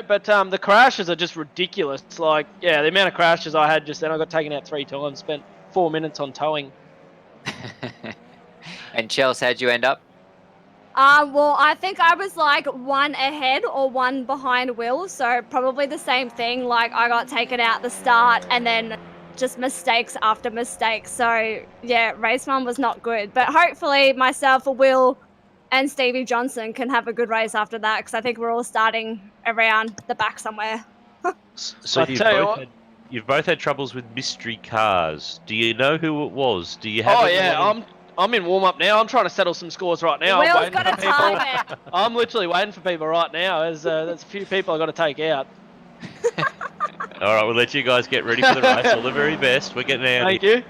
but the crashes are just ridiculous. It's like, the amount of crashes I had just then. I got taken out 3 times. Spent 4 minutes on towing. And Chelsea, how'd you end up? Well, I think I was like 1 ahead or 1 behind Will, so probably the same thing. Like I got taken out the start and then just mistakes after mistakes. So yeah, race 1 was not good. But hopefully myself, Will, and Stevie Johnson can have a good race after that, because I think we're all starting around the back somewhere. So you've both had troubles with mystery cars. Do you know who it was? Do you have? Oh yeah, I'm in warm up now. I'm tryry to settle some scores right now. Will's got a time. I'm literally waiting for people right now. There's a few people I got to take out. All right, we'll let you guys get ready for the race. All the very best. We're getting out. Thank you.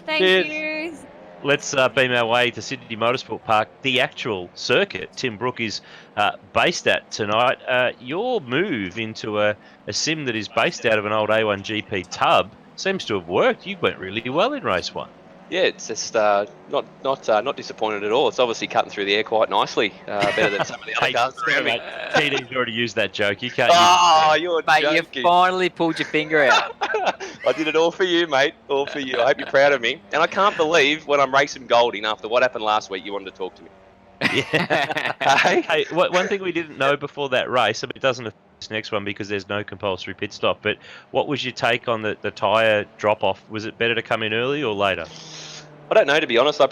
Thank you. Let's beam our way to Sydney Motorsport Park, the actual circuit Tim Brook is based at tonight. Your move into a sim that is based out of an old A1 GP tub seems to have worked. You went really well in race 1. Yeah, it's just not disappointed at all. It's obviously cutting through the air quite nicely, better than some of the other cars around me. TD's already used that joke. You can't. You're Mate, joking. you finally pulled your finger out. I did it all for you, mate. All for you. I hope you're proud of me. And I can't believe when I'm racing Golding after what happened last week, you wanted to talk to me. Yeah. Hey, one thing we didn't know before that race, it doesn't affect this next one because there's no compulsory pit stop, but what was your take on the tyre drop-off? Was it better to come in early or later? I don't know, to be honest. I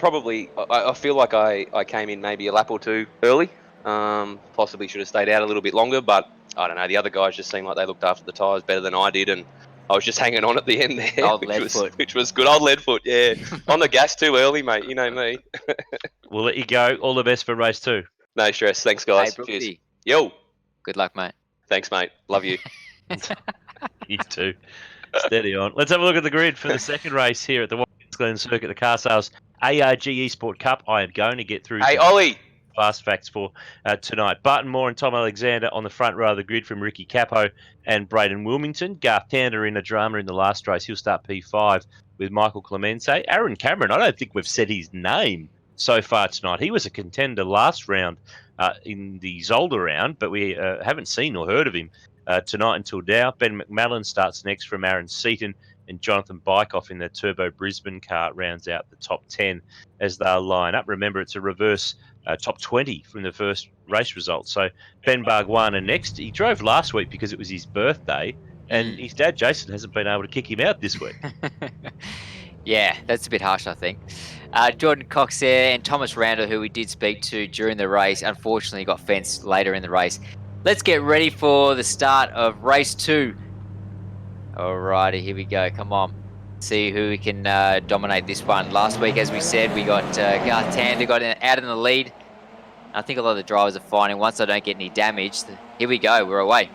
feel like I came in maybe a lap or 2 early. Possibly should have stayed out a little bit longer, but I don't know. The other guys just seemed like they looked after the tyres better than I did, and I was just hanging on at the end there, which was good. Old Leadfoot, yeah. On the gas too early, mate. You know me. We'll let you go. All the best for race 2. No stress. Thanks, guys. Hey, cheers. Yo. Good luck, mate. Thanks, mate. Love you. You too. Steady on. Let's have a look at the grid for the second race here at the Watkins Glen Circuit, the Car Sales ARG eSport Cup. I am going to get through Hey, some Ollie. fast facts for tonight. Barton Moore and Tom Alexander on the front row of the grid from Ricky Capo and Braden Wilmington. Garth Tander in a drama in the last race. He'll start P5 with Michael Clemente. Aaron Cameron, I don't think we've said his name so far tonight. He was a contender last round in the Zolder round, but we haven't seen or heard of him tonight until now. Ben McMallen starts next from Aaron Seaton, and Jonathan Bykoff in the Turbo Brisbane car rounds out the top 10 as they'll line up. Remember, it's a reverse top 20 from the first race result. So Ben Bargwana next. He drove last week because it was his birthday, and his dad, Jason, hasn't been able to kick him out this week. Yeah, that's a bit harsh, I think. Jordan Cox there and Thomas Randall, who we did speak to during the race, unfortunately got fenced later in the race. Let's get ready for the start of race 2. Alrighty, here we go. Come on. See who we can dominate this one. Last week, as we said, we got Garth Tander got out in the lead. I think a lot of the drivers are finding once they don't get any damage. Here we go. We're away.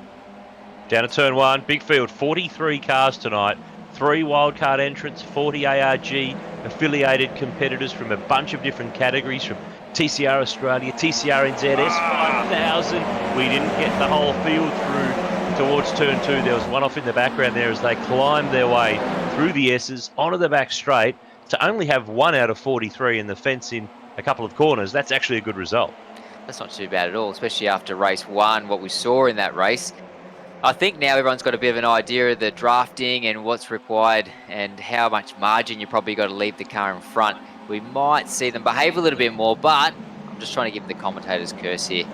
Down to turn 1. Big field. 43 cars tonight. 3 wildcard entrants, 40 ARG affiliated competitors from a bunch of different categories, from TCR Australia, TCR NZ, S5000. We didn't get the whole field through towards turn 2. There was one off in the background there as they climbed their way through the S's onto the back straight. To only have 1 out of 43 in the fence in a couple of corners, that's actually a good result. That's not too bad at all, especially after race 1, what we saw in that race. I think now everyone's got a bit of an idea of the drafting and what's required and how much margin you probably got to leave the car in front. We might see them behave a little bit more, but I'm just trying to give the commentator's curse here.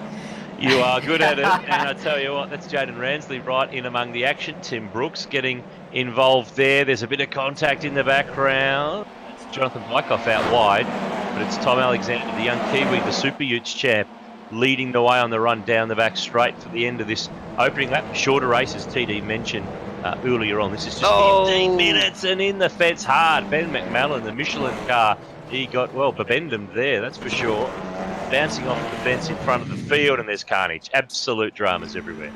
You are good at it, and I tell you what, that's Jaden Ransley right in among the action. Tim Brooks getting involved there. There's a bit of contact in the background. It's Jonathan Bykoff out wide, but it's Tom Alexander, the young Kiwi, the Super Utes champ, leading the way on the run down the back straight for the end of this opening lap. Shorter race, as TD mentioned earlier on. This is just 15 minutes and in the fence hard. Ben McMallen, the Michelin car, he got, well, babendum there, that's for sure. Bouncing off the fence in front of the field, and there's carnage. Absolute dramas everywhere.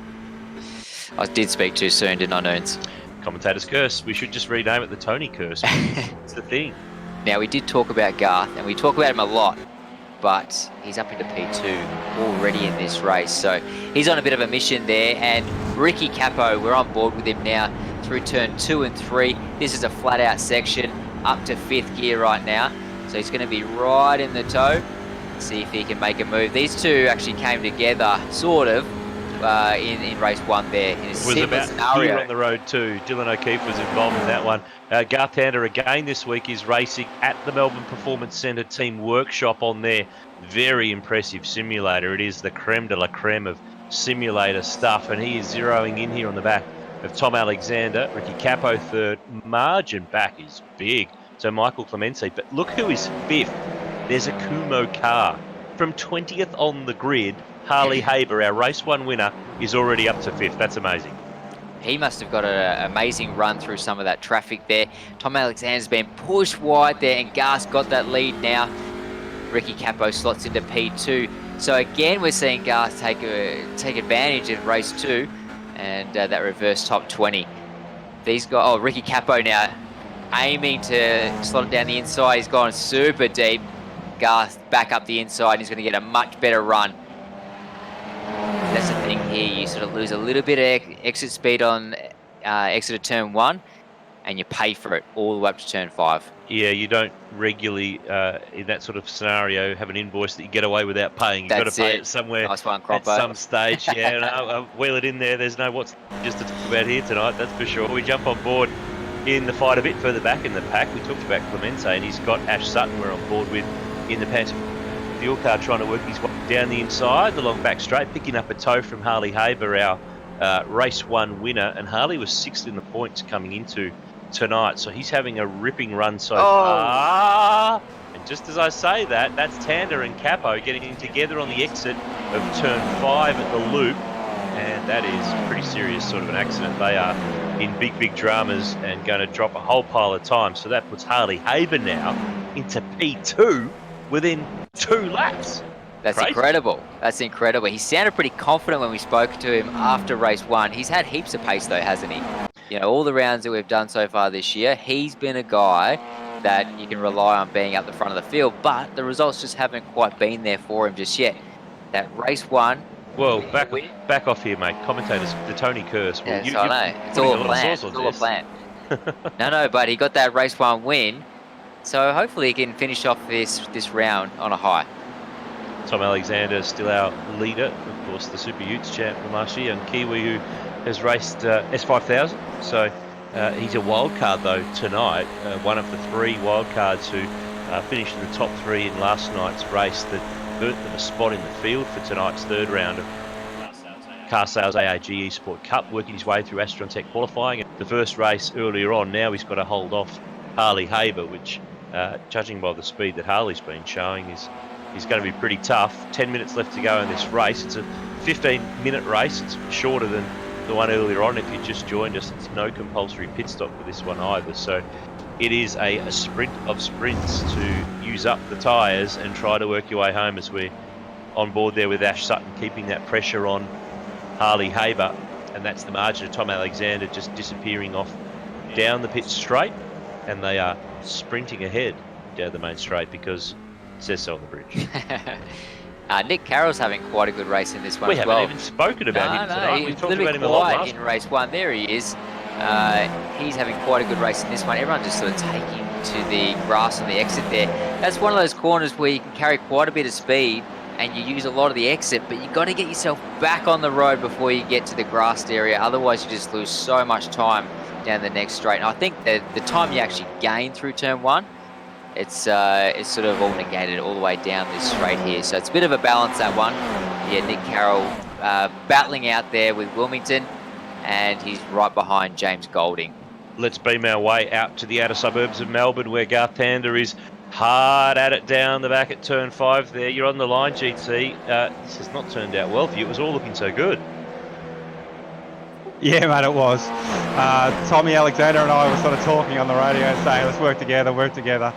I did speak too soon, didn't I, Noons? Commentator's curse. We should just rename it the Tony curse. It's the thing. Now, we did talk about Garth, and we talk about him a lot, but he's up into P2 already in this race. So he's on a bit of a mission there. And Ricky Capo, we're on board with him now through turn 2 and 3. This is a flat out section up to 5th gear right now. So he's going to be right in the toe. See if he can make a move. These two actually came together, sort of, in race 1 there. In a similar scenario. On the road too. Dylan O'Keefe was involved in that one. Garth Tander again this week is racing at the Melbourne Performance Centre Team Workshop on their very impressive simulator. It is the creme de la creme of simulator stuff, and he is zeroing in here on the back of Tom Alexander. Ricky Capo third. Margin back is big. So Michael Clemente. But look who is 5th. There's a Kumo car. From 20th on the grid, Harley Haber, our race 1 winner, is already up to 5th. That's amazing. He must have got an amazing run through some of that traffic there. Tom Alexander's been pushed wide there, and Garth got that lead now. Ricky Capo slots into P2. So again, we're seeing Garth take advantage of race 2 and that reverse top 20. These guys, Ricky Capo now aiming to slot it down the inside. He's gone super deep. Garth back up the inside. He's going to get a much better run. That's the thing here. You sort of lose a little bit of exit speed on exit of turn 1, and you pay for it all the way up to turn 5. Yeah, you don't regularly, in that sort of scenario, have an invoice that you get away without paying. You've got to pay it somewhere nice one, at some stage. Yeah, no, wheel it in there. There's no what's just to talk about here tonight, that's for sure. We jump on board in the fight a bit further back in the pack. We talked about Clemente, and he's got Ash Sutton we're on board with in the Panther fuel car, trying to work his way down the inside, the long back straight, picking up a tow from Harley Haber, our race 1 winner. And Harley was 6th in the points coming into tonight, so he's having a ripping run so far. And just as I say that, that's Tander and Capo getting together on the exit of turn 5 at the loop, and that is pretty serious sort of an accident. They are in big dramas and going to drop a whole pile of time. So that puts Harley Haber now into P2 within 2 laps. That's Crazy. incredible. That's incredible. He sounded pretty confident when we spoke to him after race 1. He's had heaps of pace though, hasn't he? You know, all the rounds that we've done so far this year, he's been a guy that you can rely on being up the front of the field, but the results just haven't quite been there for him just yet. That race 1. Well, back off here, mate. Commentators, the Tony curse. Well, Yes, I know. It's all a plan. It's all a plan. No, but he got that race 1 win, so hopefully he can finish off this round on a high. Tom Alexander still our leader, of course, the Super Utes champ from last year, and Kiwi who has raced S5000. So he's a wild card though tonight. One of the 3 wild cards who finished in the top 3 in last night's race that earned them a spot in the field for tonight's 3rd round of carsales ARG eSport Cup, working his way through Astrontech qualifying. The first race earlier on, now he's got to hold off Harley Haber, which, judging by the speed that Harley's been showing, is going to be pretty tough. 10 minutes left to go in this race. It's a 15-minute race. It's shorter than the one earlier on. If you just joined us, it's no compulsory pit stop for this one either. So it is a sprint of sprints to use up the tyres and try to work your way home, as we're on board there with Ash Sutton, keeping that pressure on Harley Haber. And that's the margin of Tom Alexander just disappearing off down the pit straight. And they are sprinting ahead down the main straight because it says so on the bridge. Nick Carroll's having quite a good race in this one we as well. haven't even spoken about him tonight. We talked about him a lot last in race 1. There he is. He's having quite a good race in this one. Everyone just sort of taking to the grass on the exit there. That's one of those corners where you can carry quite a bit of speed and you use a lot of the exit, but you've got to get yourself back on the road before you get to the grassed area. Otherwise, you just lose so much time down the next straight. And I think that the time you actually gain through turn 1, it's sort of all negated all the way down this straight here. So it's a bit of a balance, that one. Yeah, Nick Carroll battling out there with Wilmington, and he's right behind James Golding. Let's beam our way out to the outer suburbs of Melbourne, where Garth Tander is hard at it down the back at turn 5 there. You're on the line, GT. This has not turned out well for you. It was all looking so good. Yeah, mate, it was. Tommy Alexander and I were sort of talking on the radio saying, let's work together.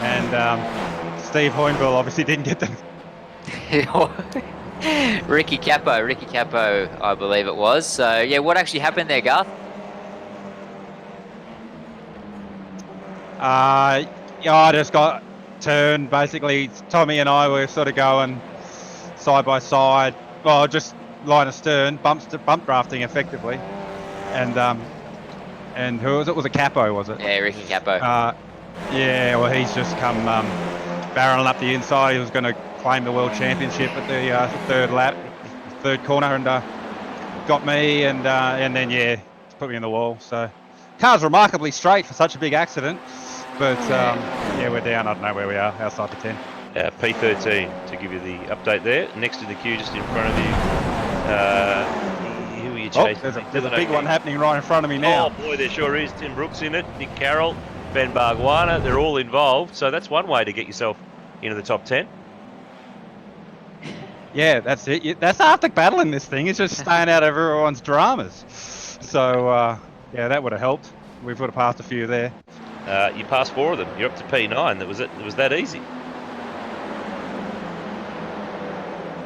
And Steve Hoinbill obviously didn't get them. Ricky Capo, I believe it was. So, yeah, what actually happened there, Garth? Yeah, I just got turned. Basically, Tommy and I were sort of going side by side. Well, just line of stern, bump drafting effectively. And who was it? Was it Capo, was it? Yeah, Ricky Capo. Yeah, well, he's just come barreling up the inside. He was going to claim the world championship at the third corner, and got me, and then yeah, put me in the wall. So car's remarkably straight for such a big accident, but yeah, we're down. I don't know where we are, outside the 10. P13 to give you the update there. Next to the queue, just in front of you. Who are you chasing? There's a big one happening right in front of me now. Oh boy, there sure is. Tim Brooks in it, Nick Carroll, Ben Bargwana, they're all involved. So that's one way to get yourself into the top 10. Yeah, that's it. That's half the battle in this thing. It's just staying out of everyone's dramas. So yeah, that would have helped. We would have passed a few there. You passed 4 of them. You're up to P9. That was it. It was that easy.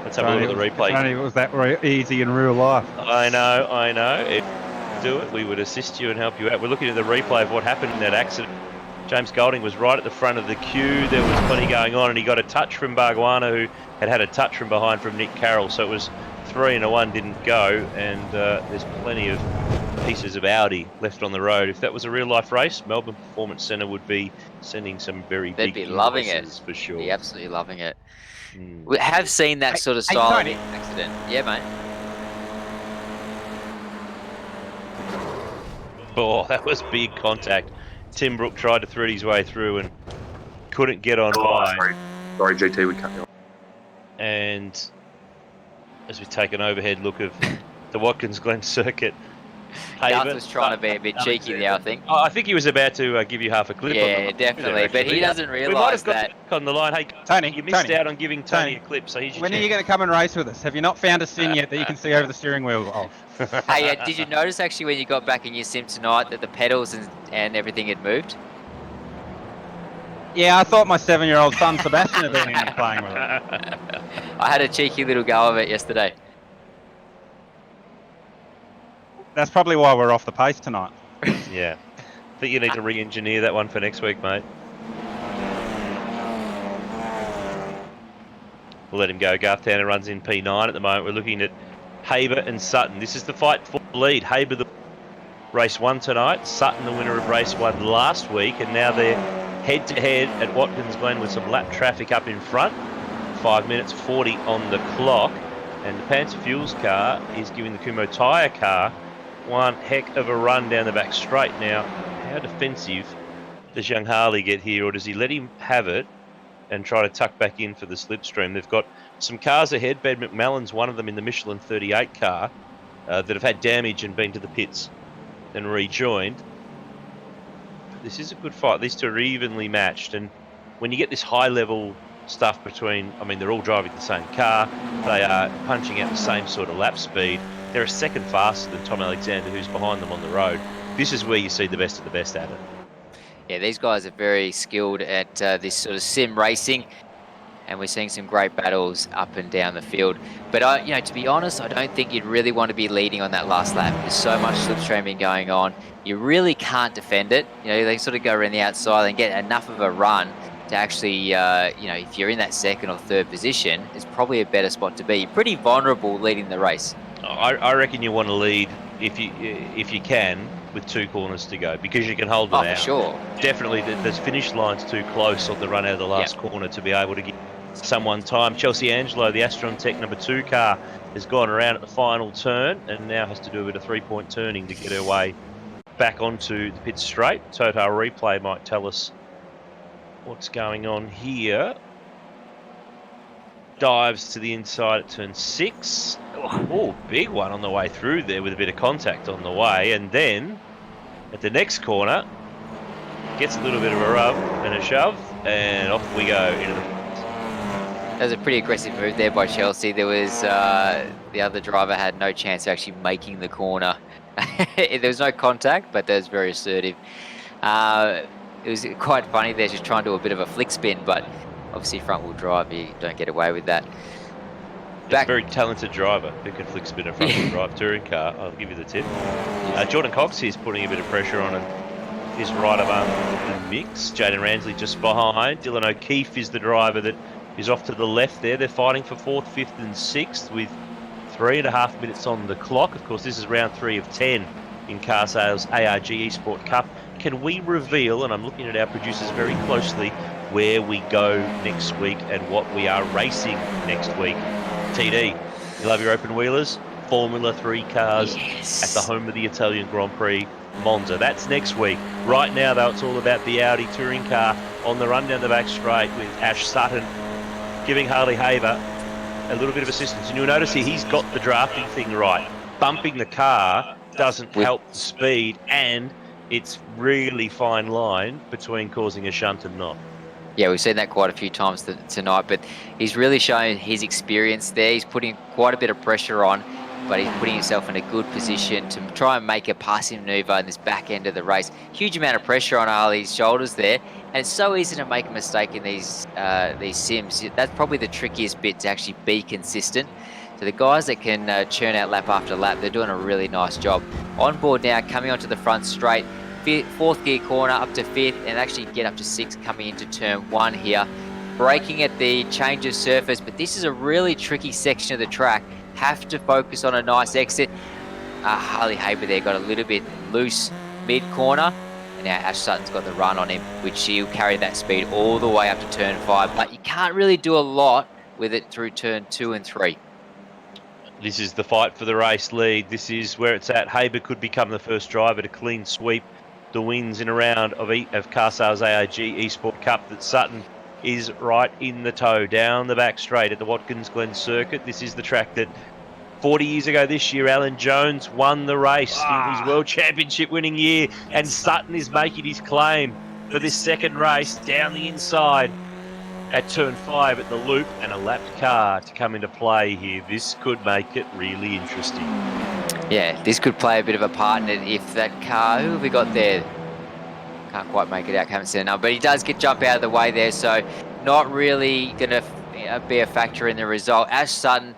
Let's have a look at the replay. Only it was that easy in real life. I know. If you do it, we would assist you and help you out. We're looking at the replay of what happened in that accident. James Golding was right at the front of the queue. There was plenty going on, and he got a touch from Bargwana, who had a touch from behind from Nick Carroll. So it was 3 and a 1 didn't go, and there's plenty of pieces of Audi left on the road. If that was a real life race, Melbourne Performance Centre would be sending some very They'd big be loving it for sure. Be absolutely loving it. We have seen that sort of style of accident. Yeah, mate. Oh, that was big contact. Tim Brook tried to thread his way through and couldn't get on by. Sorry, GT, we cut you off. And as we take an overhead look of the Watkins Glen circuit, Garth was trying to be a bit cheeky there, I think. I think he was about to give you half a clip. Yeah, definitely, but he doesn't realise that. We might have got on the line. Hey, Tony, you missed out on giving Tony a clip, so here's your When chance. are you going to come and race with us? Have you not found a sin yet that you can see over the steering wheel of? Hey, did you notice actually when you got back in your sim tonight that the pedals and everything had moved? Yeah, I thought my 7-year-old son Sebastian had been in and playing with it. I had a cheeky little go of it yesterday. That's probably why we're off the pace tonight. Yeah. I think you need to re-engineer that one for next week, mate. We'll let him go. Garth Tanner runs in P9 at the moment. We're looking at Haber and Sutton. This is the fight for the lead. Haber the race 1 tonight. Sutton the winner of race 1 last week. And now they're head-to-head at Watkins Glen with some lap traffic up in front. 5 minutes 40 on the clock. And the Panther Fuels car is giving the Kumho Tyre car one heck of a run down the back straight. Now, how defensive does young Harley get here, or does he let him have it and try to tuck back in for the slipstream? They've got some cars ahead. Ben McMillan's one of them in the Michelin 38 car that have had damage and been to the pits and rejoined. This is a good fight. These two are evenly matched, and when you get this high-level stuff between, I mean, they're all driving the same car, they are punching out the same sort of lap speed. They're a second faster than Tom Alexander, who's behind them on the road. This is where you see the best of the best at it. Yeah, these guys are very skilled at this sort of sim racing, and we're seeing some great battles up and down the field. But you know, to be honest, I don't think you'd really want to be leading on that last lap. There's so much slipstreaming going on. You really can't defend it. You know, they sort of go around the outside and get enough of a run to actually, you know, if you're in that second or third position, it's probably a better spot to be. You're pretty vulnerable leading the race. I reckon you want to lead if you can with 2 corners to go, because you can hold them out. For sure. Definitely, the finish line's too close on the run out of the last corner to be able to give someone time. Chelsea Angelo, the Astron Tech number 2 car, has gone around at the final turn and now has to do a bit of 3-point turning to get her way back onto the pit straight. Total replay might tell us what's going on here. Dives to the inside at turn 6. Oh, big one on the way through there with a bit of contact on the way. And then at the next corner, gets a little bit of a rub and a shove, and off we go into the... That was a pretty aggressive move there by Chelsea. There was the other driver had no chance of actually making the corner. There was no contact, but that was very assertive. It was quite funny there, just trying to do a bit of a flick spin, but obviously front wheel drive, you don't get away with that. It's a very talented driver who can flick spin a front wheel drive touring car. I'll give you the tip. Jordan Cox is putting a bit of pressure on and is right among the mix. Jaden Ransley just behind. Dylan O'Keefe is the driver that is off to the left there. They're fighting for 4th, 5th and 6th with 3.5 minutes on the clock. Of course, this is round 3 of 10 in carsales ARG eSport Cup. Can we reveal, and I'm looking at our producers very closely, where we go next week and what we are racing next week? TD, you love your open wheelers? Formula 3 cars at the home of the Italian Grand Prix, Monza. That's next week. Right now, though, it's all about the Audi touring car on the run down the back straight with Ash Sutton giving Harley Haber a little bit of assistance. And you'll notice here, he's got the drafting thing right. Bumping the car doesn't help the speed, and it's really fine line between causing a shunt and not. Yeah, we've seen that quite a few times tonight, but he's really shown his experience there. He's putting quite a bit of pressure on, but he's putting himself in a good position to try and make a passing maneuver in this back end of the race. Huge amount of pressure on Harley's shoulders there, and it's so easy to make a mistake in these sims. That's probably the trickiest bit, to actually be consistent. So the guys that can churn out lap after lap, they're doing a really nice job. On board now, coming onto the front straight, 4th gear corner up to 5th, and actually get up to 6th coming into turn 1 here. Braking at the change of surface, but this is a really tricky section of the track. Have to focus on a nice exit. Harley Haber there got a little bit loose mid-corner, and now Ash Sutton's got the run on him, which he'll carry that speed all the way up to turn 5, but you can't really do a lot with it through turn 2 and 3. This is the fight for the race lead. This is where it's at. Haber could become the first driver to clean sweep the wins in a round of carsales ARG eSport Cup. That Sutton is right in the tow down the back straight at the Watkins Glen circuit. This is the track that 40 years ago this year, Alan Jones won the race in his World Championship winning year, and Sutton is making his claim for this second race down the inside at turn 5 at the loop, and a lapped car to come into play here. This could make it really interesting. Yeah, this could play a bit of a part in it if that car, who have we got there? Can't quite make it out. Haven't seen enough, but he does jump out of the way there, so not really going to be a factor in the result. Ash Sutton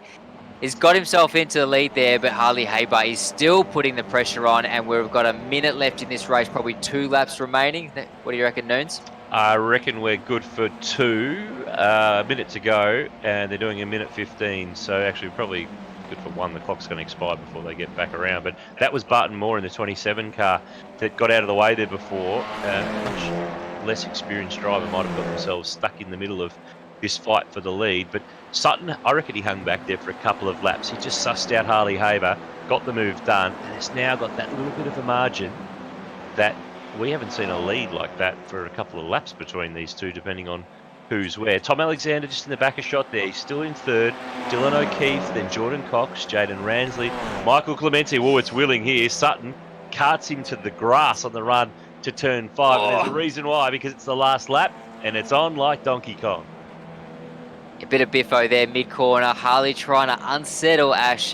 has got himself into the lead there, but Harley Haber is still putting the pressure on, and we've got a minute left in this race, probably 2 laps remaining. What do you reckon, Noons? I reckon we're good for 2, a minute to go, and they're doing a minute 15, so actually probably good for 1. The clock's going to expire before they get back around, but that was Barton Moore in the 27 car that got out of the way there before. Much less experienced driver might have got themselves stuck in the middle of this fight for the lead, but Sutton, I reckon he hung back there for a couple of laps. He just sussed out Harley Haber, got the move done, and it's now got that little bit of a margin that we haven't seen a lead like that for a couple of laps between these two, depending on who's where. Tom Alexander just in the back of shot there. He's still in third. Dylan O'Keefe, then Jordan Cox, Jaden Ransley, Michael Clemente. Oh, it's willing here. Sutton carts him to the grass on the run to turn 5. And there's a reason why, because it's the last lap, and it's on like Donkey Kong. A bit of biffo there, mid-corner. Harley trying to unsettle Ash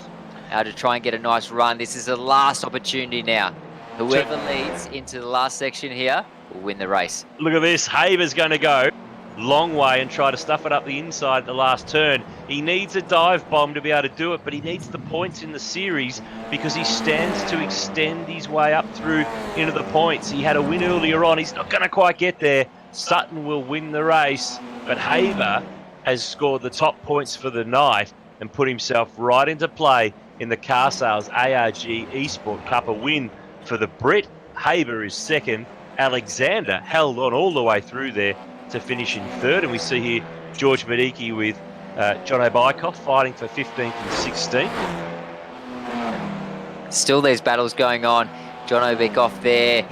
to try and get a nice run. This is the last opportunity now. Whoever leads into the last section here will win the race. Look at this. Haber's going to go long way and try to stuff it up the inside at the last turn. He needs a dive bomb to be able to do it, but he needs the points in the series because he stands to extend his way up through into the points. He had a win earlier on. He's not going to quite get there. Sutton will win the race, but Haber has scored the top points for the night and put himself right into play in the carsales ARG eSport Cup. A win for the Brit. Haber is second. Alexander held on all the way through there to finish in third. And we see here George Medicki with Jono Bykoff fighting for 15th and 16th. Still there's battles going on. Jono Bykoff there.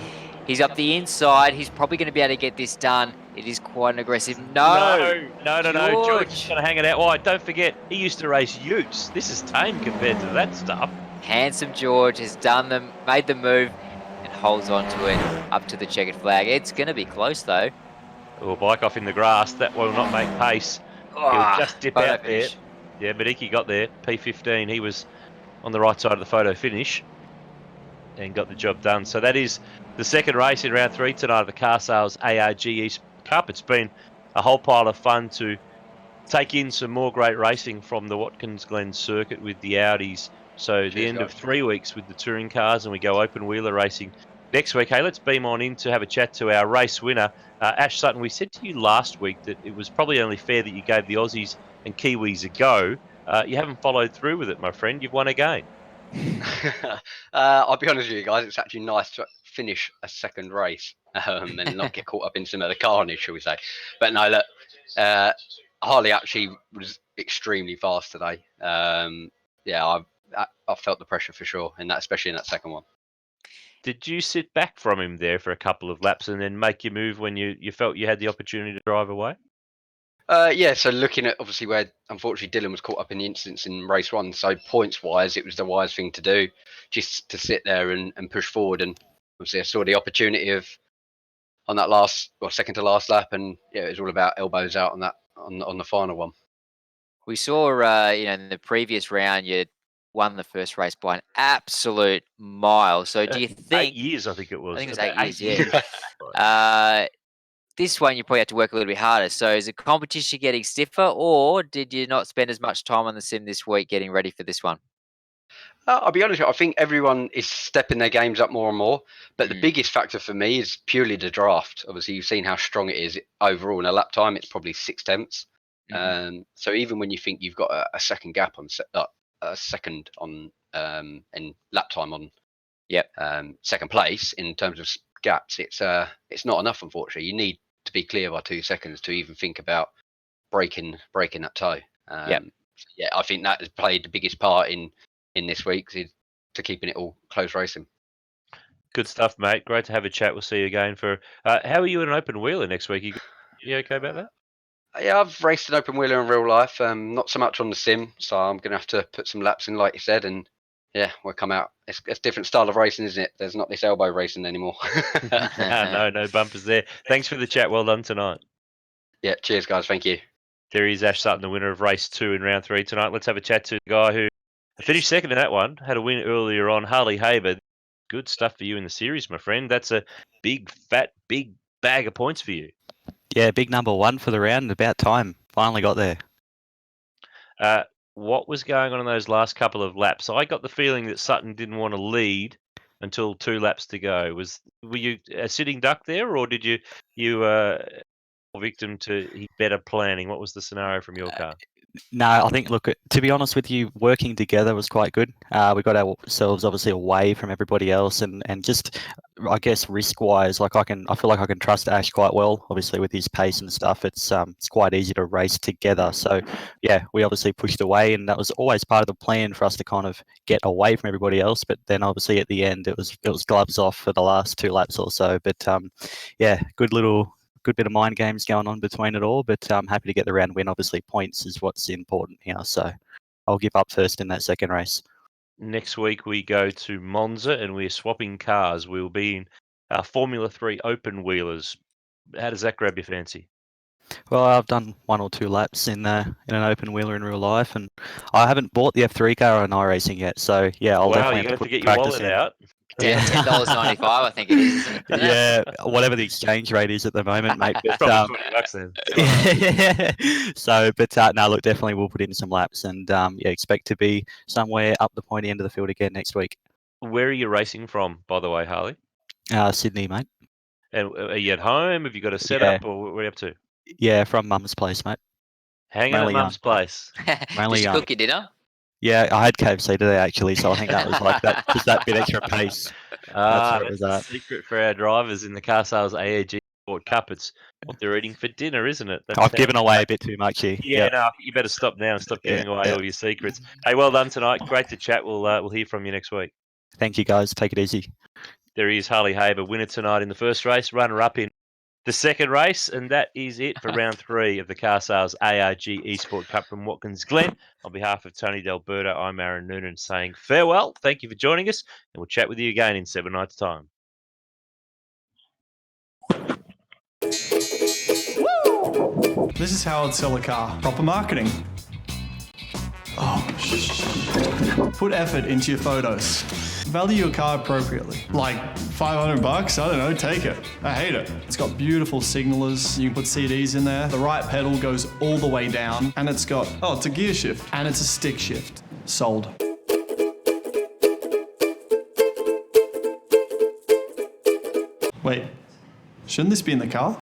He's up the inside. He's probably going to be able to get this done. It is quite an aggressive. No. George is going to hang it out wide. Don't forget, he used to race utes. This is tame compared to that stuff. Handsome George has made the move and holds on to it up to the checkered flag. It's going to be close though. Oh, Bykoff in the grass. That will not make pace. He'll just dip out there. Yeah, Medicki got there. P15. He was on the right side of the photo finish and got the job done. So that is the second race in round 3 tonight of the carsales ARG East Cup. It's been a whole pile of fun to take in some more great racing from the Watkins Glen circuit with the Audis. So the end of 3 weeks with the touring cars, and we go open wheeler racing next week. Hey, let's beam on in to have a chat to our race winner, Ash Sutton. We said to you last week that it was probably only fair that you gave the Aussies and Kiwis a go. You haven't followed through with it, my friend. You've won again. I'll be honest with you guys, it's actually nice to finish a second race and not get caught up in some of the carnage, shall we say. But no, look, Harley actually was extremely fast today. I felt the pressure for sure, especially in that second one. Did you sit back from him there for a couple of laps and then make your move when you felt you had the opportunity to drive away? So looking at obviously where unfortunately Dylan was caught up in the incidents in race 1, so points wise it was the wise thing to do, just to sit there and push forward. And obviously I saw the opportunity on that second to last lap, and it was all about elbows out on that on the final one. We saw in the previous round you won the first race by an absolute mile. So do you think 8 years? I think it was. I think it was 8 years. Yeah. This one you probably have to work a little bit harder. So is the competition getting stiffer, or did you not spend as much time on the sim this week getting ready for this one? I'll be honest with you, I think everyone is stepping their games up more and more. But the biggest factor for me is purely the draft. Obviously, you've seen how strong it is overall. In a lap time, it's probably 6/10. So even when you think you've got a second gap on a second on in lap time on second place in terms of gaps, it's not enough, unfortunately. You need to be clear by 2 seconds to even think about breaking that toe. I think that has played the biggest part in this week to keeping it all close racing. Good stuff, mate. Great to have a chat. We'll see you again for. How are you in an open wheeler next week? You okay about that? Yeah, I've raced an open wheeler in real life. Not so much on the sim, so I'm going to have to put some laps in, like you said, and we'll come out. It's a different style of racing, isn't it? There's not this elbow racing anymore. No bumpers there. Thanks for the chat. Well done tonight. Yeah, cheers, guys. Thank you. There is Ash Sutton, the winner of race 2 in round 3 tonight. Let's have a chat to the guy who finished second in that one, had a win earlier on, Harley Haber. good stuff for you in the series, my friend. That's a big, fat, big bag of points for you. Yeah, big number 1 for the round. About time. Finally got there. What was going on in those last couple of laps? I got the feeling that Sutton didn't want to lead until 2 laps to go. Were you a sitting duck there, or did you victim to better planning? What was the scenario from your car? No, I think, look, to be honest with you, working together was quite good. We got ourselves obviously away from everybody else, and just, I guess, risk-wise, like I feel like I can trust Ash quite well. Obviously, with his pace and stuff, it's quite easy to race together. So, yeah, we obviously pushed away, and that was always part of the plan for us to kind of get away from everybody else. But then, obviously, at the end, it was gloves off for the last 2 laps or so. But yeah, good bit of mind games going on between it all, but I'm happy to get the round win. Obviously, points is what's important here, so I'll give up first in that second race. Next week we go to Monza and we're swapping cars. We'll be in Formula 3 open wheelers. How does that grab your fancy? Well, I've done 1 or 2 laps in an open wheeler in real life, and I haven't bought the F3 car on iRacing yet. So yeah, I'll definitely have to get put your wallet practice in. out. $10.95, I think it is, isn't it? Yeah, whatever the exchange rate is at the moment, mate. But, Probably $20 then. So, but no, look, definitely we'll put in some laps, and yeah, expect to be somewhere up the pointy end of the field again next week. Where are you racing from, by the way, Harley? Sydney, mate. And are you at home? Have you got a setup, or what are you up to? Yeah, from Mum's place, mate. Hanging at Mum's place. Did she cook your dinner? Yeah, I had KFC today actually, so I think that was like that, just that bit extra pace. That's the secret for our drivers in the carsales ARG eSport Cup. It's what they're eating for dinner, isn't it? I've given away a bit too much here. Yeah, no, you better stop now and stop giving away all your secrets. Hey, well done tonight. Great to chat. We'll hear from you next week. Thank you, guys. Take it easy. There is Harley Haber, winner tonight in the first race, runner-up in the second race, and that is it for round 3 of the carsales ARG eSport Cup from Watkins Glen. On behalf of Tony D'Alberto, I'm Aaron Noonan saying farewell. Thank you for joining us, and we'll chat with you again in 7 nights' time. This is how I'd sell a car. Proper marketing. Put effort into your photos. Value your car appropriately. Like $500, I don't know, take it. I hate it. It's got beautiful signalers. You can put CDs in there. The right pedal goes all the way down, and it's got, it's a gear shift, and it's a stick shift. Sold. Wait, shouldn't this be in the car?